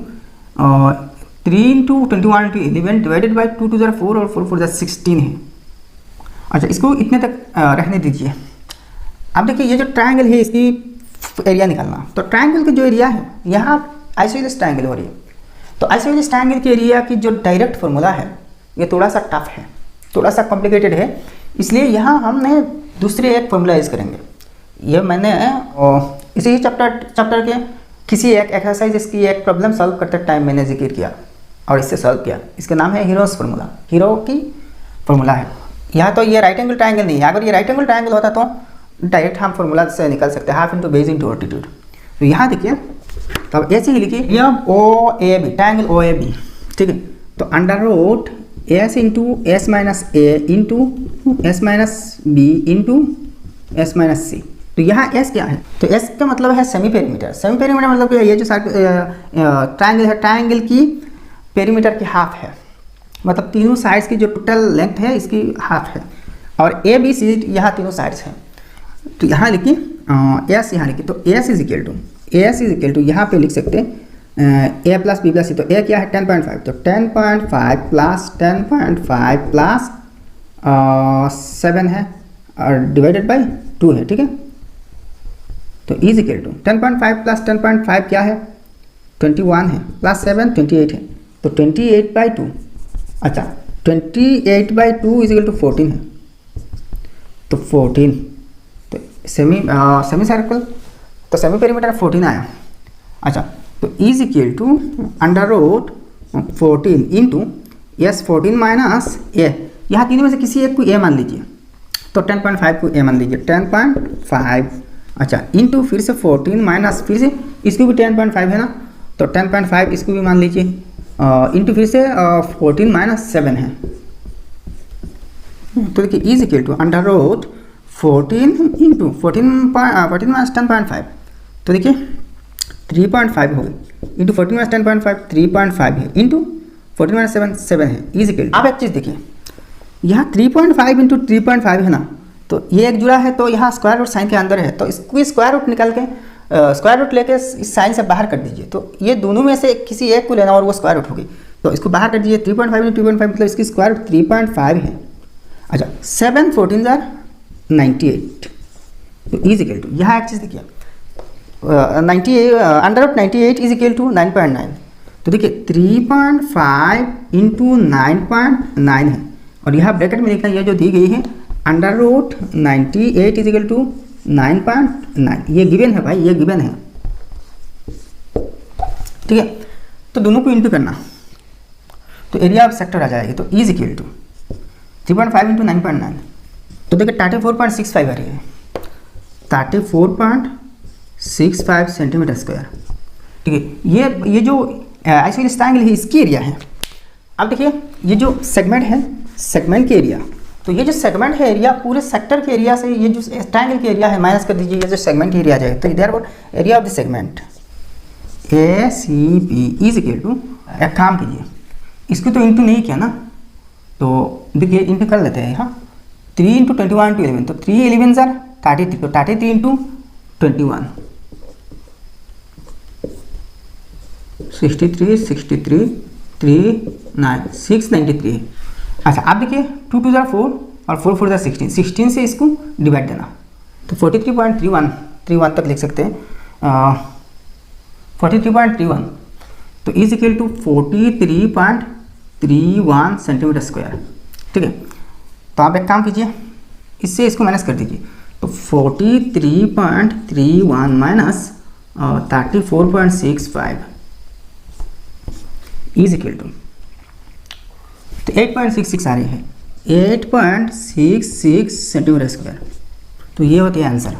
3 into 21 into 11 divided by 2 to ज़रा 4 और 4 4 ज़रा 16 है। अच्छा, इसको इतने तक रहने दीजिए। अब देखिए ये जो ट्रायंगल है इसकी एरिया निकालना, तो ट्रायंगल का जो एरिया है यहाँ आइसोसेलेस ट्रायंगल हो रही है, तो आइसोसेलेस ट्रायंगल के एरिया की जो डायरेक्ट फार्मूला है ये थोड़ा सा टफ है, थोड़ा सा कॉम्प्लिकेटेड है, इसलिए यहाँ हमने दूसरे एक फार्मूला यूज़ करेंगे। ये मैंने इसी चैप्टर के किसी एक एक्सरसाइज इसकी एक प्रॉब्लम सॉल्व करते टाइम मैंने जिक्र किया और इससे सॉल्व किया। इसका नाम है हीरोस फार्मूला, हीरो की फार्मूला है। यहाँ तो ये राइट एंगल ट्रायंगल नहीं है, अगर ये राइट एंगल ट्रायंगल होता तो डायरेक्ट हम फार्मूला से निकल सकते हैं, half into base into altitude. तो यहाँ देखिए, तो अब ऐसे ही लिखिए, यह O A B, triangle O A B, ठीक है। तो under root s into s minus a into s minus b into s minus c. तो यहाँ एस क्या है, तो एस का मतलब है सेमी पेरीमीटर। सेमी पेरीमीटर मतलब कि ये जो ट्रायंगल है, ट्रायंगल की पेरीमीटर की हाफ है, मतलब तीनों साइड्स की जो टोटल लेंथ है इसकी हाफ है, और ए बी सी यहाँ तीनों साइड्स हैं। तो यहाँ लिखिए एस, यहाँ लिखिए, तो एस इज इक्वल टू यहाँ पे लिख सकते हैं ए प्लस बी प्लस सी। तो ए क्या है 10.5, तो 10.5 प्लस 10.5 प्लस 7 है और डिवाइडेड बाई 2 है, ठीक है। तो इज इक्वल टू 10.5 प्लस 10.5 क्या है 21 है, प्लस 7 28 है, तो 28/2। अच्छा, 28/2 इज इक्वल टू 14 है, तो 14, तो सेमी सर्कल, तो सेमी पेरीमीटर 14 आया। अच्छा, तो is equal to under root 14 into s 14 minus a, यहाँ तीनों में से किसी एक को ए मान लीजिए, तो 10.5 को ए मान लीजिए, 10.5। अच्छा, इंटू फिर से 14 माइनस फिर से इसको भी 10.5 है ना, तो 10.5 इसको भी मान लीजिए, इंटू फिर से 14 माइनस 7 है। तो देखिए is equal to under root 14 into 14 minus 10.5, तो देखिए 3.5 हो गई, इंटू 14 माइनस 10.5 3.5 है, इंटू 14 माइनस 7 है, इज इक्वल। आप एक चीज़ देखिए, यहाँ 3.5 इंटू 3.5 है ना, तो ये एक जुड़ा है, तो यहाँ स्क्वायर रूट साइन के अंदर है, तो इसको स्क्वायर रूट निकाल के स्क्वायर रूट लेके इस साइन से बाहर कर दीजिए, तो ये दोनों में से किसी एक को लेना और वो स्क्वायर रूट होगी, तो इसको बाहर कर दीजिए। 3.5 इंटू 3.5 मतलब इसकी स्क्वायर रूट 3.5 है। अच्छा, 7 14 98, तो इज इक्वल टू, यहाँ एक चीज़ देखिए 98 under root 98 is equal to 9.9, तो देखिए 3.5 इंटू 9.9 है, और यहाँ ब्रैकेट में लिखना, यह जो दी गई है under root 98 is equal to 9.9, ये गिवन है भाई, ये गिवन है, ठीक है। तो दोनों को इंटू करना, तो एरिया ऑफ सेक्टर आ जाएगी, तो इज इक्वल टू 3.5 इंटू 9.9, तो देखिए 34.65 आ रही है, 34.65 सेंटीमीटर स्क्वायर, ठीक है। ये जो आइसोसेलेस ट्रायंगल है इसकी एरिया है। अब देखिए ये जो सेगमेंट है, सेगमेंट के एरिया, तो ये जो सेगमेंट है एरिया पूरे सेक्टर के एरिया से ये जो ट्रायंगल के एरिया है माइनस कर दीजिए, ये जो सेगमेंट एरिया आ जाएगा, तो इधर area of the segment A C B is equal to, एक काम कीजिए, इसको तो इंटू नहीं किया ना, तो देखिए इंटू कर लेते हैं यहाँ, 3 इंटू 21 इंटू 11, तो 3 11 सर 33, तो 33 इंटू 21 63 63 693। अच्छा, आप देखिए 2 2 4 और 4 4 16, 16 से इसको डिवाइड देना, तो 43.31 तक लिख सकते हैं, 43.31, तो is equal to 43.31 centimetre square, ठीक है। तो आप एक काम कीजिए, इससे इसको माइनस कर दीजिए, तो 43.31 माइनस 34.65 इज इक्वल टू, तो 8.66 आ रही है, 8.66 सेंटीमीटर स्क्वायर, तो ये होती है आंसर।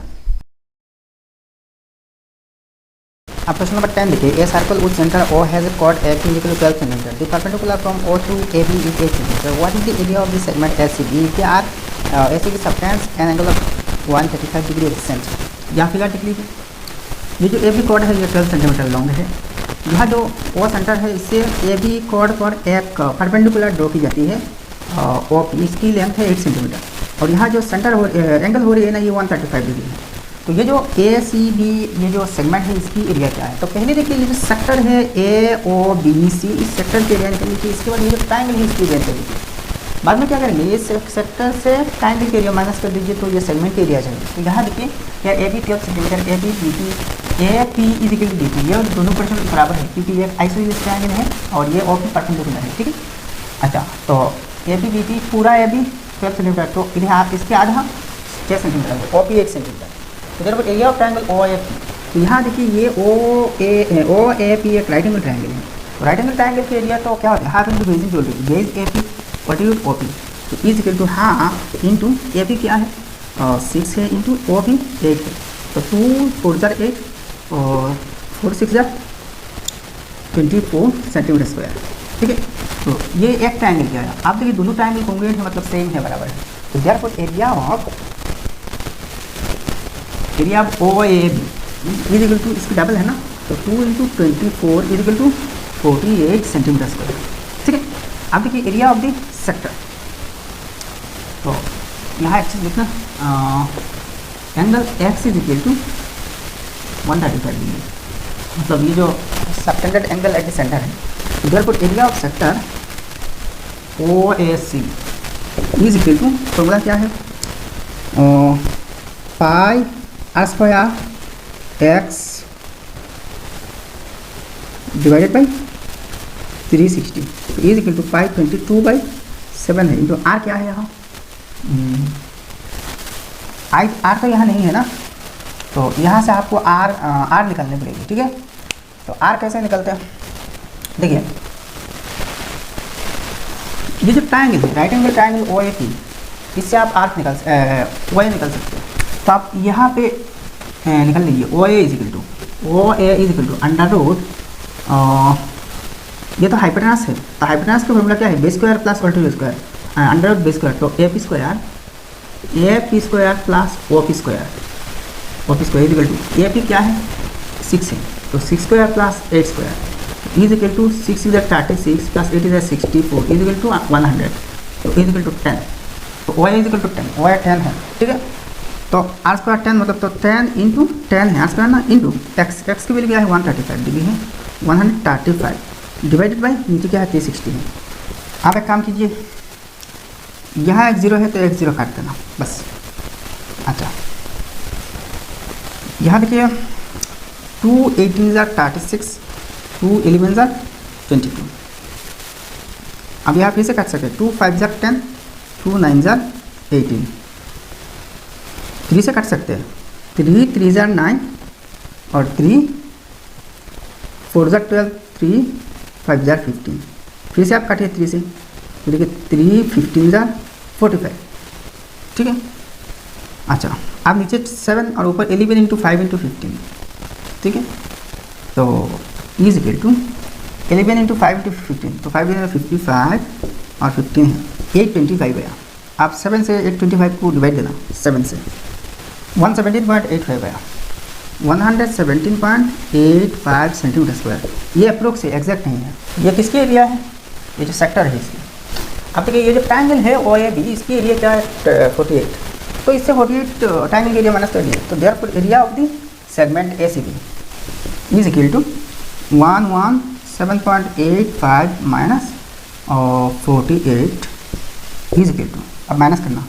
अब क्वेश्चन नंबर 10 देखिए, a circle with centre O has a chord AC equal to 12 centimetre, the perpendicular from O to AB is 8 centimetre, what is the area of the segment SCB if are AC की subtends an angle of 135 degree extent. यहाँ फिगर देख लीजिए, ये जो AB chord है ये 12 सेंटीमीटर लॉन्ग है, यहाँ जो O सेंटर है इससे AB chord पर एक परपेंडिकुलर ड्रॉ की जाती है, OP इसकी लेंथ है 8 सेंटीमीटर, और यहाँ जो सेंटर एंगल हो रही है ना ये 135 डिग्री है, तो ये जो ए सी बी ये जो सेगमेंट है इसकी एरिया क्या है। तो पहले देखिए ये जो सेक्टर है ए ओ बी सी, इस सेक्टर के एरिया निकल लीजिए। इसके बाद ये जो ट्रायंगल है इसकी एरिया निकल लीजिए। बाद में क्या करेंगे, ये सेक्टर से ट्रायंगल के एरिया माइनस कर दीजिए तो ये सेगमेंट के एरिया जाएंगे। तो यहाँ देखिए क्या A B 12 centimetre, A B D P, A P is equal to D P, ये दोनों परसेंट बराबर है क्योंकि ये आइसोसेलेस ट्रायंगल है और ये ओ पी परपेंडिकुलर है, ठीक है। अच्छा, तो ए बी डी पी पूरा ए बी 12 सेंटीमीटर, तो यहाँ इसके आधा 6 सेंटीमीटर, ओ पी 1 सेंटीमीटर। तो जब area of triangle O A P, तो यहाँ देखिए ये ओ ए पी एक राइट एंगल ट्रायंगल है। तो राइट एंगल ट्रायंगल के एरिया तो क्या होता है, half into base into base A P altitude O P, तो is equal to half into A P क्या है 6 है इंटू ओ पी 8 है। तो 2 4 जार 8 और 4 6 जार 24 सेंटीमीटर स्क्वायर, ठीक है। तो ये एक ट्रायंगल क्या है, आप देखिए दोनों ट्रायंगल कॉन्ग्रुएंट है, मतलब सेम है, बराबर है। तो therefore area of O A B is equal to, इसकी डबल है ना, तो 2 इंटू 24 is equal to 48 centimetre square, ठीक है। अब देखिए एरिया ऑफ द सेक्टर, तो यहाँ एक चीज़ लिखना, angle X is equal to 135 degree, मतलब ये जो subtended angle at the centre है। तो therefore area of sector O A C is equal to, formula क्या है, pi are square x divided by 360, तो इज इक्वल टू पाई 22/7 है इंटू आर क्या है यहाँ, आर तो यहाँ नहीं है ना, तो यहाँ से आपको आर निकालनी पड़ेगी, ठीक है। तो आर कैसे निकलते हैं, देखिए ये जो ट्रायंगल है right angle triangle O A P, इससे आप आर निकाल सकते हैं। तो आप यहाँ पे निकल लीजिए O A is equal to under root, ये तो हाइपोटेनस है, तो हाइपोटेनस का फॉर्मूला क्या है, base square plus altitude square under root base square, तो A P square plus O P square is equal to, A P क्या है 6 है, तो 6 square plus 8 square is equal to 6 is 36 plus 8 is 64 is equal to 100, तो इज इक्वल टू 10, तो O A is equal to 10, O A 10 है, ठीक है। तो आर स्क्वायर 10 मतलब तो 10 इंटू 10 है आर स्क्वायर ना, इंटू एक्स की वैल्यू क्या है 135 डिग्री है, 135 डिवाइडेड बाई नीचे क्या है 360 है। आप एक काम कीजिए, यहाँ एक 0 है तो एक 0 काट देना बस। अच्छा, यहाँ देखिए 2 18 36, 2 11 22, अब यहाँ फिर से काट सकते हैं, 2 5 10, 2 9 18, 3 से काट सकते हैं, 3 3 9 और 3 4 12, 3 5 15, फिर से आप काटिए 3 से, तो देखिए 3 15 45, ठीक है। अच्छा, आप नीचे 7 और ऊपर 11 इंटू 5 इंटू 15, ठीक है। तो is equal to 11 into 5 into 15, तो 5 55 और 15 है 825 है। आप 7 से 825 को डिवाइड देना 7 से, 117.85 आया, 117.85 सेंटीमीटर स्क्वायर। ये अप्रोक्स है, एग्जैक्ट नहीं है। ये किसकी एरिया है, ये जो सेक्टर है इसकी। अब देखिए ये जो ट्रायंगल है ओ ए बी, इसकी एरिया क्या है 48, तो इससे 48 ट्रायंगल एरिया माइनस कर दिया, तो therefore area of the segment A C B is equal to 117.85 minus 48 is equal to, अब माइनस करना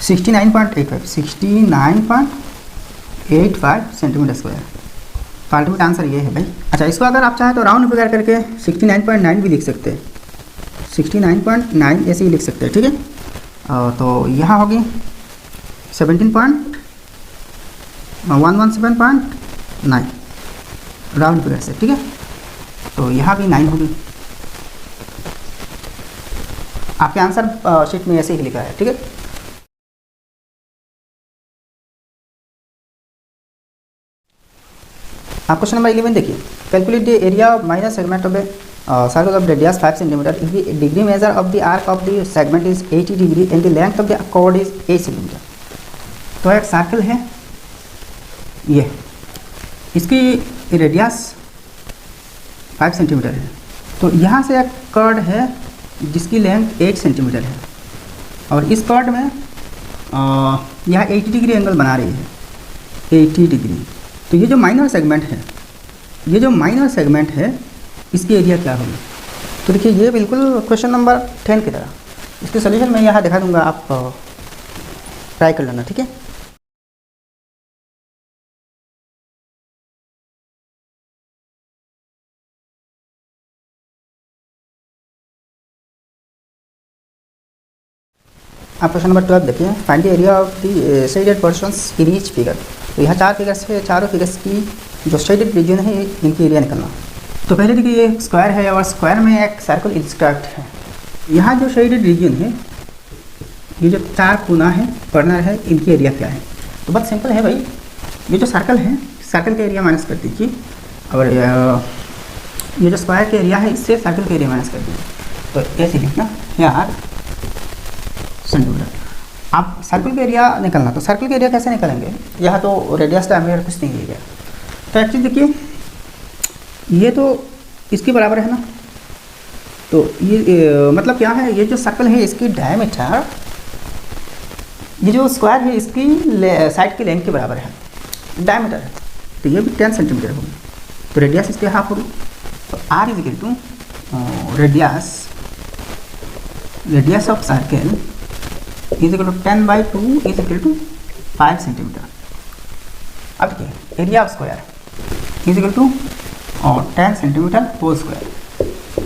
69.85 सेंटीमीटर स्क्वायर। तो अल्टीमेट आंसर ये है भाई। अच्छा, इसको अगर आप चाहें तो राउंड फिगर करके 69.9 भी लिख सकते हैं, 69.9 ऐसे ही लिख सकते हैं, ठीक है। तो यहाँ होगी 117.9 राउंड फिगर से, ठीक है। तो यहाँ भी 9 होगी, आपके आंसर शीट में ऐसे ही लिखा है, ठीक है। आप क्वेश्चन नंबर 11 देखिए, calculate the area of minor segment of circle of radius 5 centimetre if the degree measure of the arc of the segment is 80 degree and the length of the chord is 8 centimetre. तो एक सर्कल है ये, इसकी रेडियस 5 सेंटीमीटर है, तो यहाँ से एक कर्ड है जिसकी लेंथ 8 सेंटीमीटर है, और इस कर्ड में यहाँ 80 डिग्री एंगल बना रही है, 80 डिग्री। तो ये जो माइनर सेगमेंट है, ये जो माइनर सेगमेंट है, इसकी एरिया क्या होगी? तो देखिए ये बिल्कुल क्वेश्चन नंबर 10 की तरह। इसके सोल्यूशन मैं यहाँ दिखा दूंगा, आप ट्राई कर लेना, ठीक है। आप क्वेश्चन नंबर 12 देखिए, find the area of the shaded portions in each figure. तो यहाँ 4 फिगर्स है, चारों फिगर्स की जो शेडेड रीजन है इनकी एरिया निकलना। तो पहले देखिए ये स्क्वायर है और स्क्वायर में एक सर्कल इंस्ट्रक्ट है। यहाँ जो शेडेड रीजन है, ये जो 4 कोना है, कॉर्नर है, इनकी एरिया क्या है? तो बहुत सिंपल है भाई, ये जो सर्कल है, सर्कल का एरिया माइनस कर दीजिए, और ये जो स्क्वायर का एरिया है इससे सर्कल का एरिया माइनस कर दीजिए। तो ऐसे लिखना यार सेंटीमीटर। आप सर्कल का एरिया निकलना, तो सर्कल का एरिया कैसे निकालेंगे? यहाँ तो रेडियस डायमीटर कुछ नहीं लिया गया। तो एक्चुअली देखिए ये तो इसके बराबर है ना, तो ये मतलब क्या है, ये जो सर्कल है इसकी डायमीटर, ये जो स्क्वायर है इसकी साइड की लेंथ के बराबर है, डायमीटर है, तो ये भी 10 सेंटीमीटर होगी। तो रेडियस इसके हाफ होगी। तो r is equal to radius of circle is equal to 10/2 is equal to 5 centimetre. अब देखिए area of square is equal to 10 centimetre whole square,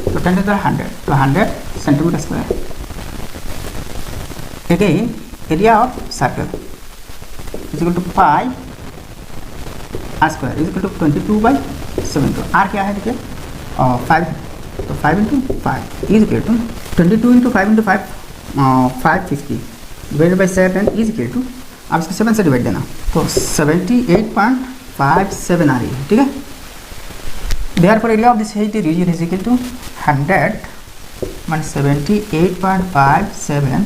तो 10 to the 100, तो 100 centimetre square. Again area of circle is equal to pi are square is equal to 22/7। तो आर क्या है देखिए 5, तो 5 × 5 is equal to 22 × 5 × 5 550 divided by 7 is equal to, आप इसको 7 से डिवाइड देना, तो 78.57 आ रही है, ठीक है। Therefore area of this shaded region is equal to 100 minus 78.57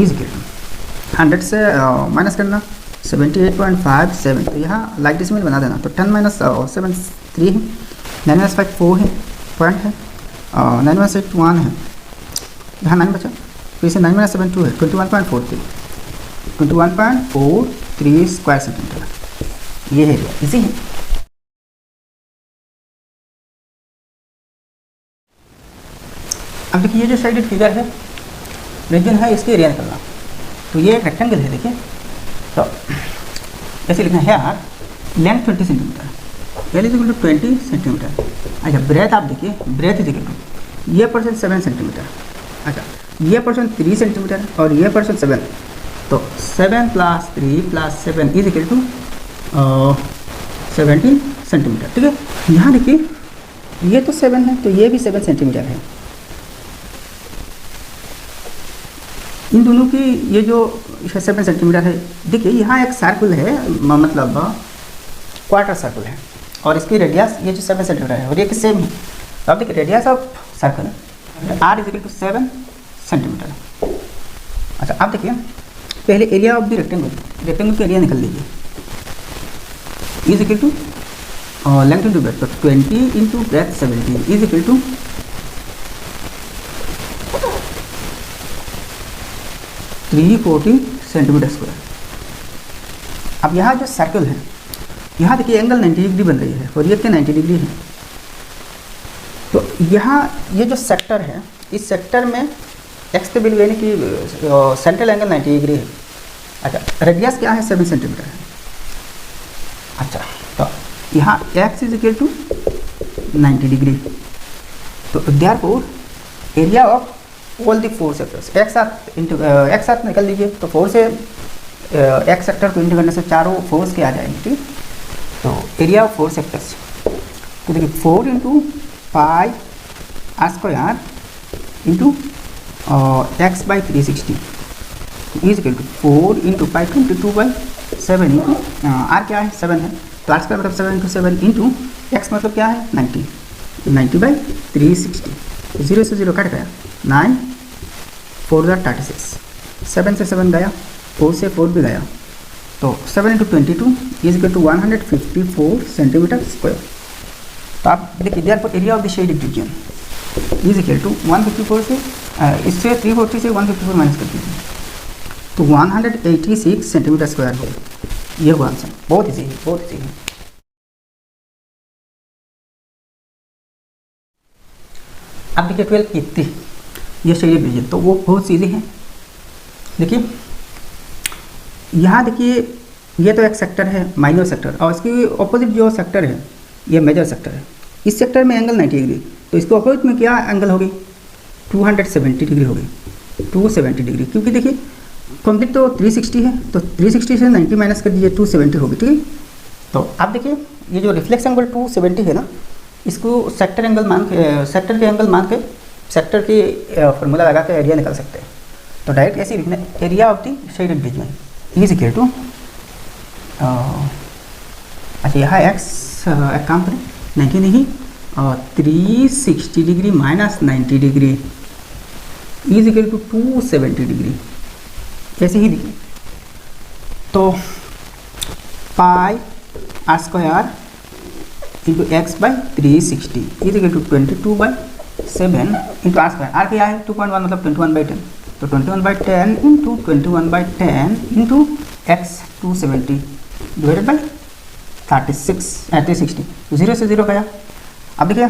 is equal to 100 से माइनस करना 78.57, तो यहाँ लाइक डिसिमल बना देना। तो 10 - 7 3 है, 9 - 5 4 है, पॉइंट है, 9 - 8 1 है, यहाँ 9 बचा, तो इसे 9 - 7 2 है, 21.43 स्क्वायर सेंटीमीटर। ये है एरिया, इजी है। अब देखिए ये जो शेडेड फिगर है, रीजन है, इसके एरिया निकलना। तो ये एक रेक्टेंगल है, देखिए, तो ऐसे लिखना है यार, length 20 centimetre, L is equal to 20 centimetre. अच्छा ब्रेथ आप देखिए, ब्रेथ इज इक्वल टू ये पर्सन 7 सेंटीमीटर, अच्छा ये पर्सन 3 सेंटीमीटर और ये पर्सन 7, तो 7 + 3 + 7 इज इक्वल टू 70 सेंटीमीटर, ठीक है। यहाँ देखिए ये तो 7 है, तो ये भी 7 सेंटीमीटर है। इन दोनों की ये जो 7 सेंटीमीटर है, देखिए यहाँ एक सर्कल है, मतलब क्वार्टर सर्कल है, और इसकी रेडियस ये जो 7 सेंटीमीटर है और ये सेम है। तो अब देखिए radius of circle r is equal to 7 centimetre. अच्छा आप देखिए पहले area of the rectangle, rectangle का एरिया निकल लीजिए, is equal to length into breadth, तो 20 into breadth 70 is equal to 340 centimetre square. अब यहाँ जो सर्कल है, यहाँ देखिए एंगल 90 डिग्री बन रही है और ये क्या 90 डिग्री है। तो यहाँ ये जो सेक्टर है, इस सेक्टर में एक्स के बिल्कुल यानी कि सेंट्रल एंगल 90 डिग्री है। अच्छा रेडियस क्या है 7 सेंटीमीटर है। अच्छा तो यहाँ X is equal to 90 degree, तो therefore area of all the 4 sectors, एक साथ निकल लीजिए, तो 4 से एक सेक्टर को इंटू करने से चारों 4 के आ जाएंगे, ठीक। तो एरिया ऑफ 4 सेक्टर्स, तो देखिए 4 × pi are square into x/360 is equal to 4 × pi 22/7 into R क्या है 7 है, तो आर स्क्वायर मतलब 7 × 7 इंटू एक्स मतलब क्या है 90, 90/360, 0 से 0 कट गया, 9 4 36, 7 से 7 गया, 4 से 4 भी गया, तो 7 × 22 is equal to 154 centimetre square. तो आप देखिए therefore area of the shaded region is equal to 154 से इससे 340 से 154 माइनस कर दीजिए, तो 186 सेंटीमीटर स्क्वायर हो। ये हुआ आंसर, बहुत इजी है, बहुत इजी है। अब देखिए 12 कितनी, ये शेडेड रीजन, तो वो बहुत सीधे हैं। देखिए यहाँ देखिए ये तो एक सेक्टर है माइनर सेक्टर, और इसकी ऑपोजिट जो सेक्टर है ये मेजर सेक्टर है। इस सेक्टर में एंगल 90 डिग्री, तो इसके ऑपोजिट में क्या एंगल होगी, 270 डिग्री होगी, 270 डिग्री, क्योंकि देखिए कंप्लीट तो 360 है, तो 360 से 90 माइनस कर दीजिए, 270 होगी, ठीक है। तो आप देखिए ये जो रिफ्लेक्स एंगल 270 है ना, इसको सेक्टर एंगल मान के, सेक्टर के एंगल मान के सेक्टर की फार्मूला लगा के एरिया निकाल सकते हैं। तो डायरेक्ट ऐसे लिखना, area of the shaded region is equal to, अच्छा यहाँ एक्स एक काम करें, 90 नहीं, 360 degree minus 90 degree is equal to 270 degree, ऐसे ही देखिए। तो pi are square into X by 360 is equal to 22/7 into are square, R क्या है 2.1 मतलब 21/10, तो 21/10 into 21/10 into X 270 divided by 360, 0 से 0 गया। अब देखिए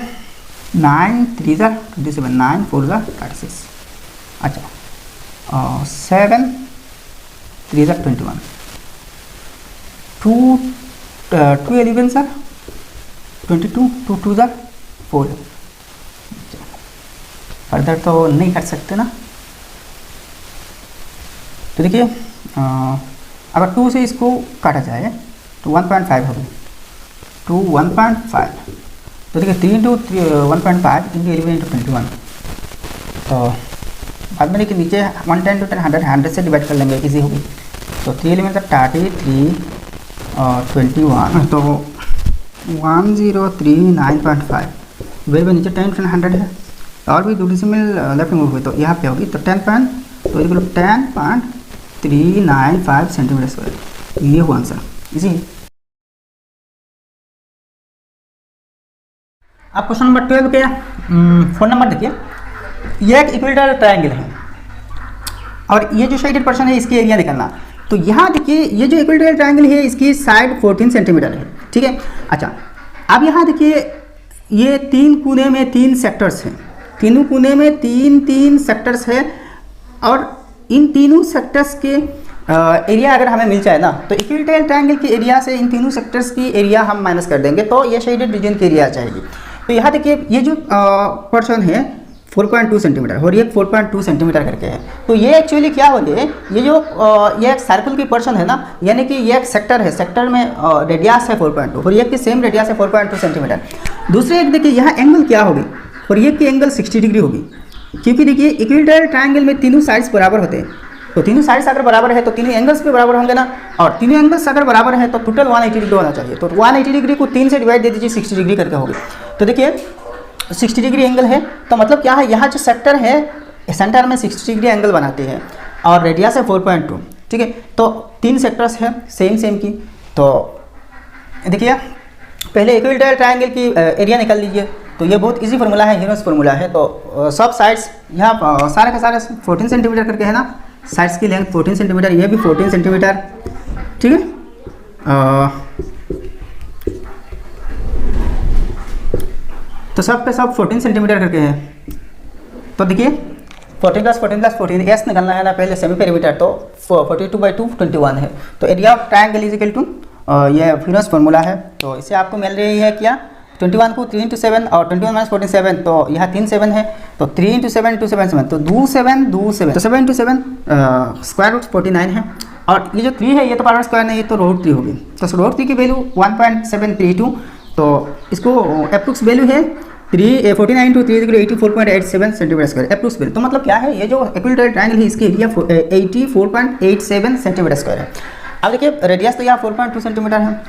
9 3 ज़ा 27, 9 4 ज़ा 36, अच्छा 7 3 ज़ा 21, 2 11 ज़ा 22, 2 2 ज़ा 4, फर्दर तो नहीं कर सकते ना। तो देखिए अगर 2 से इसको काटा जाए तो 1.5 होगी, 2 1.5, तो देखिए 3 इंटू 1.5 इंटू 11 इंटू 21, तो बाद में देखिए नीचे 110 to 10 100 से डिवाइड कर लेंगे, इजी होगी। तो 3 11 33 और 21, तो 1039.5, वेल में नीचे 10 to 100 है, और भी 2 डिसिमल लेफ्ट मूव हुई, तो यहाँ पे होगी, तो 10.395 सेंटीमीटर स्क्वायर, ये हुआ आंसर, इजी। अब क्वेश्चन नंबर 12 के 4 नंबर देखिए, ये एक इक्विलेटरल ट्रायंगल है और ये जो शेडेड पोर्शन है इसकी एरिया निकालना। तो यहाँ देखिए ये जो इक्विलेटरल ट्रायंगल है इसकी साइड 14 सेंटीमीटर है, ठीक है। अच्छा अब यहाँ देखिए ये 3 कोने में 3 सेक्टर्स हैं, तीनों कोने में 3 सेक्टर्स है, और इन तीनों सेक्टर्स के एरिया अगर हमें मिल जाए ना, तो इक्विलेटरल ट्रायंगल की एरिया से इन तीनों सेक्टर्स की एरिया हम माइनस कर देंगे, तो ये शेडेड रीजन की एरिया आ जाएगी। तो यहाँ देखिए ये जो पोर्शन है 4.2 सेंटीमीटर और ये 4.2 सेंटीमीटर करके है, तो ये एक्चुअली क्या हो गया, ये जो ये एक सर्कल की पोर्शन है ना, यानी कि ये एक सेक्टर है, सेक्टर में रेडियस है 4.2 और ये की सेम रेडियस है 4.2 सेंटीमीटर। दूसरे एक देखिए यहाँ एंगल क्या होगी, और ये की एंगल 60 डिग्री होगी, क्योंकि देखिए इक्विलेटरल ट्रायंगल में तीनों साइड्स बराबर होते हैं, तो तीनों साइड्स अगर बराबर है तो तीनों एंगल्स भी बराबर होंगे ना, और तीनों एंगल्स अगर बराबर है तो टोटल 180 डिग्री होना चाहिए। तो 180 डिग्री को 3 से डिवाइड दे दीजिए, 60 डिग्री करके होगी। तो देखिए 60 डिग्री एंगल है, तो मतलब क्या है, यहाँ जो सेक्टर है सेंटर में 60 डिग्री एंगल बनाती है और रेडियस है 4.2, ठीक है। तो 3 सेक्टर्स है सेम की। तो देखिए पहले इक्विलेटरल ट्रायंगल की एरिया निकाल लीजिए, तो ये बहुत इजी फार्मूला है, हीरोस फार्मूला है। तो सब साइड्स यहाँ सारे के सारे 14 सेंटीमीटर करके है ना, साइड्स की लेंथ 14 सेंटीमीटर, ये भी 14 सेंटीमीटर, ठीक है। तो सब पे सब 14 सेंटीमीटर करके है। तो देखिए 14 + 14 + 14 एस निकालना है ना पहले सेमी पेरीमीटर, तो 42/2 21 है। तो area of triangle is equal to ये हीरोस फार्मूला है। तो इसे आपको मिल रही है क्या, 21 को 3 × 7 और 21 - 14 7, तो यहाँ 3 7 है, तो 3 × 7 2 7 7, तो 2 7 2 7, तो 7 × 7 स्क्वायर रूट 49 है। और ये जो 3 है ये तो पावर स्क्वायर नहीं, ये तो √3 होगी। तो √3 की वैल्यू 1.732, तो इसको एप्रोक्स वैल्यू है 49 × 3 = 84.87 सेंटीमीटर स्क्वायर एप्रोक्स वैल्यू। तो मतलब क्या है, ये जो इक्विलेटरल ट्रायंगल है इसकी एरिया 84.87 सेंटीमीटर स्क्वायर है। अब देखिए रेडियस तो यहाँ 4.2 सेंटीमीटर है,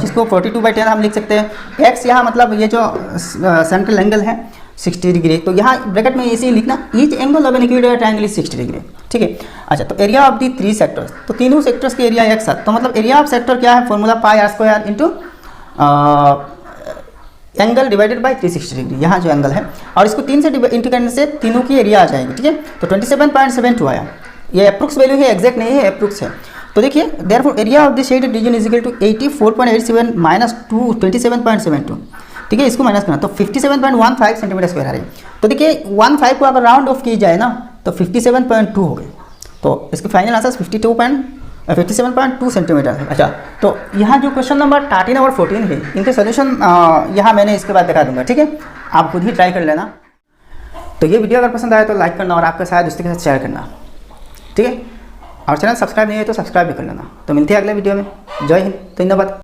जिसको 42/10 हम लिख सकते हैं। एक्स यहाँ मतलब ये जो सेंट्रल एंगल है 60 डिग्री, तो यहाँ ब्रैकेट में ऐसे ही लिखना, each angle of an equilateral triangle is 60 degree, ठीक है। अच्छा तो एरिया ऑफ दी 3 सेक्टर्स, तो तीनों सेक्टर्स के एरिया एक साथ, तो मतलब एरिया ऑफ सेक्टर क्या है, formula πr² into angle divided by 360 degree, यहाँ जो एंगल है, और इसको 3 से इंटू करने से तीनों की एरिया आ जाएगी, ठीक है। तो 27.72 आया, ये अप्रोक्स वैल्यू है, एग्जैक्ट नहीं है, अप्रोक्स है। तो देखिए therefore area of the shaded region is equal to 84.87 minus 27.72, ठीक है, इसको माइनस करना तो 57.15 सेंटीमीटर स्क्वायर आ रही है। तो देखिए 15 को अगर राउंड ऑफ की जाए ना तो 57.2 हो गए, तो इसकी फाइनल आंसर 57.2 सेंटीमीटर है। अच्छा, तो यहाँ जो क्वेश्चन नंबर 13 और 14 है इनके सोल्यूशन यहाँ मैंने इसके बाद दिखा दूंगा, ठीक है, आप खुद ही ट्राई कर लेना। तो ये वीडियो अगर पसंद आए तो लाइक करना और आपके साथ दोस्तों के साथ शेयर करना, ठीक है, और चैनल सब्सक्राइब नहीं है तो सब्सक्राइब भी कर लेना। तो मिलते हैं अगले वीडियो में। जय हिंद, धन्यवाद।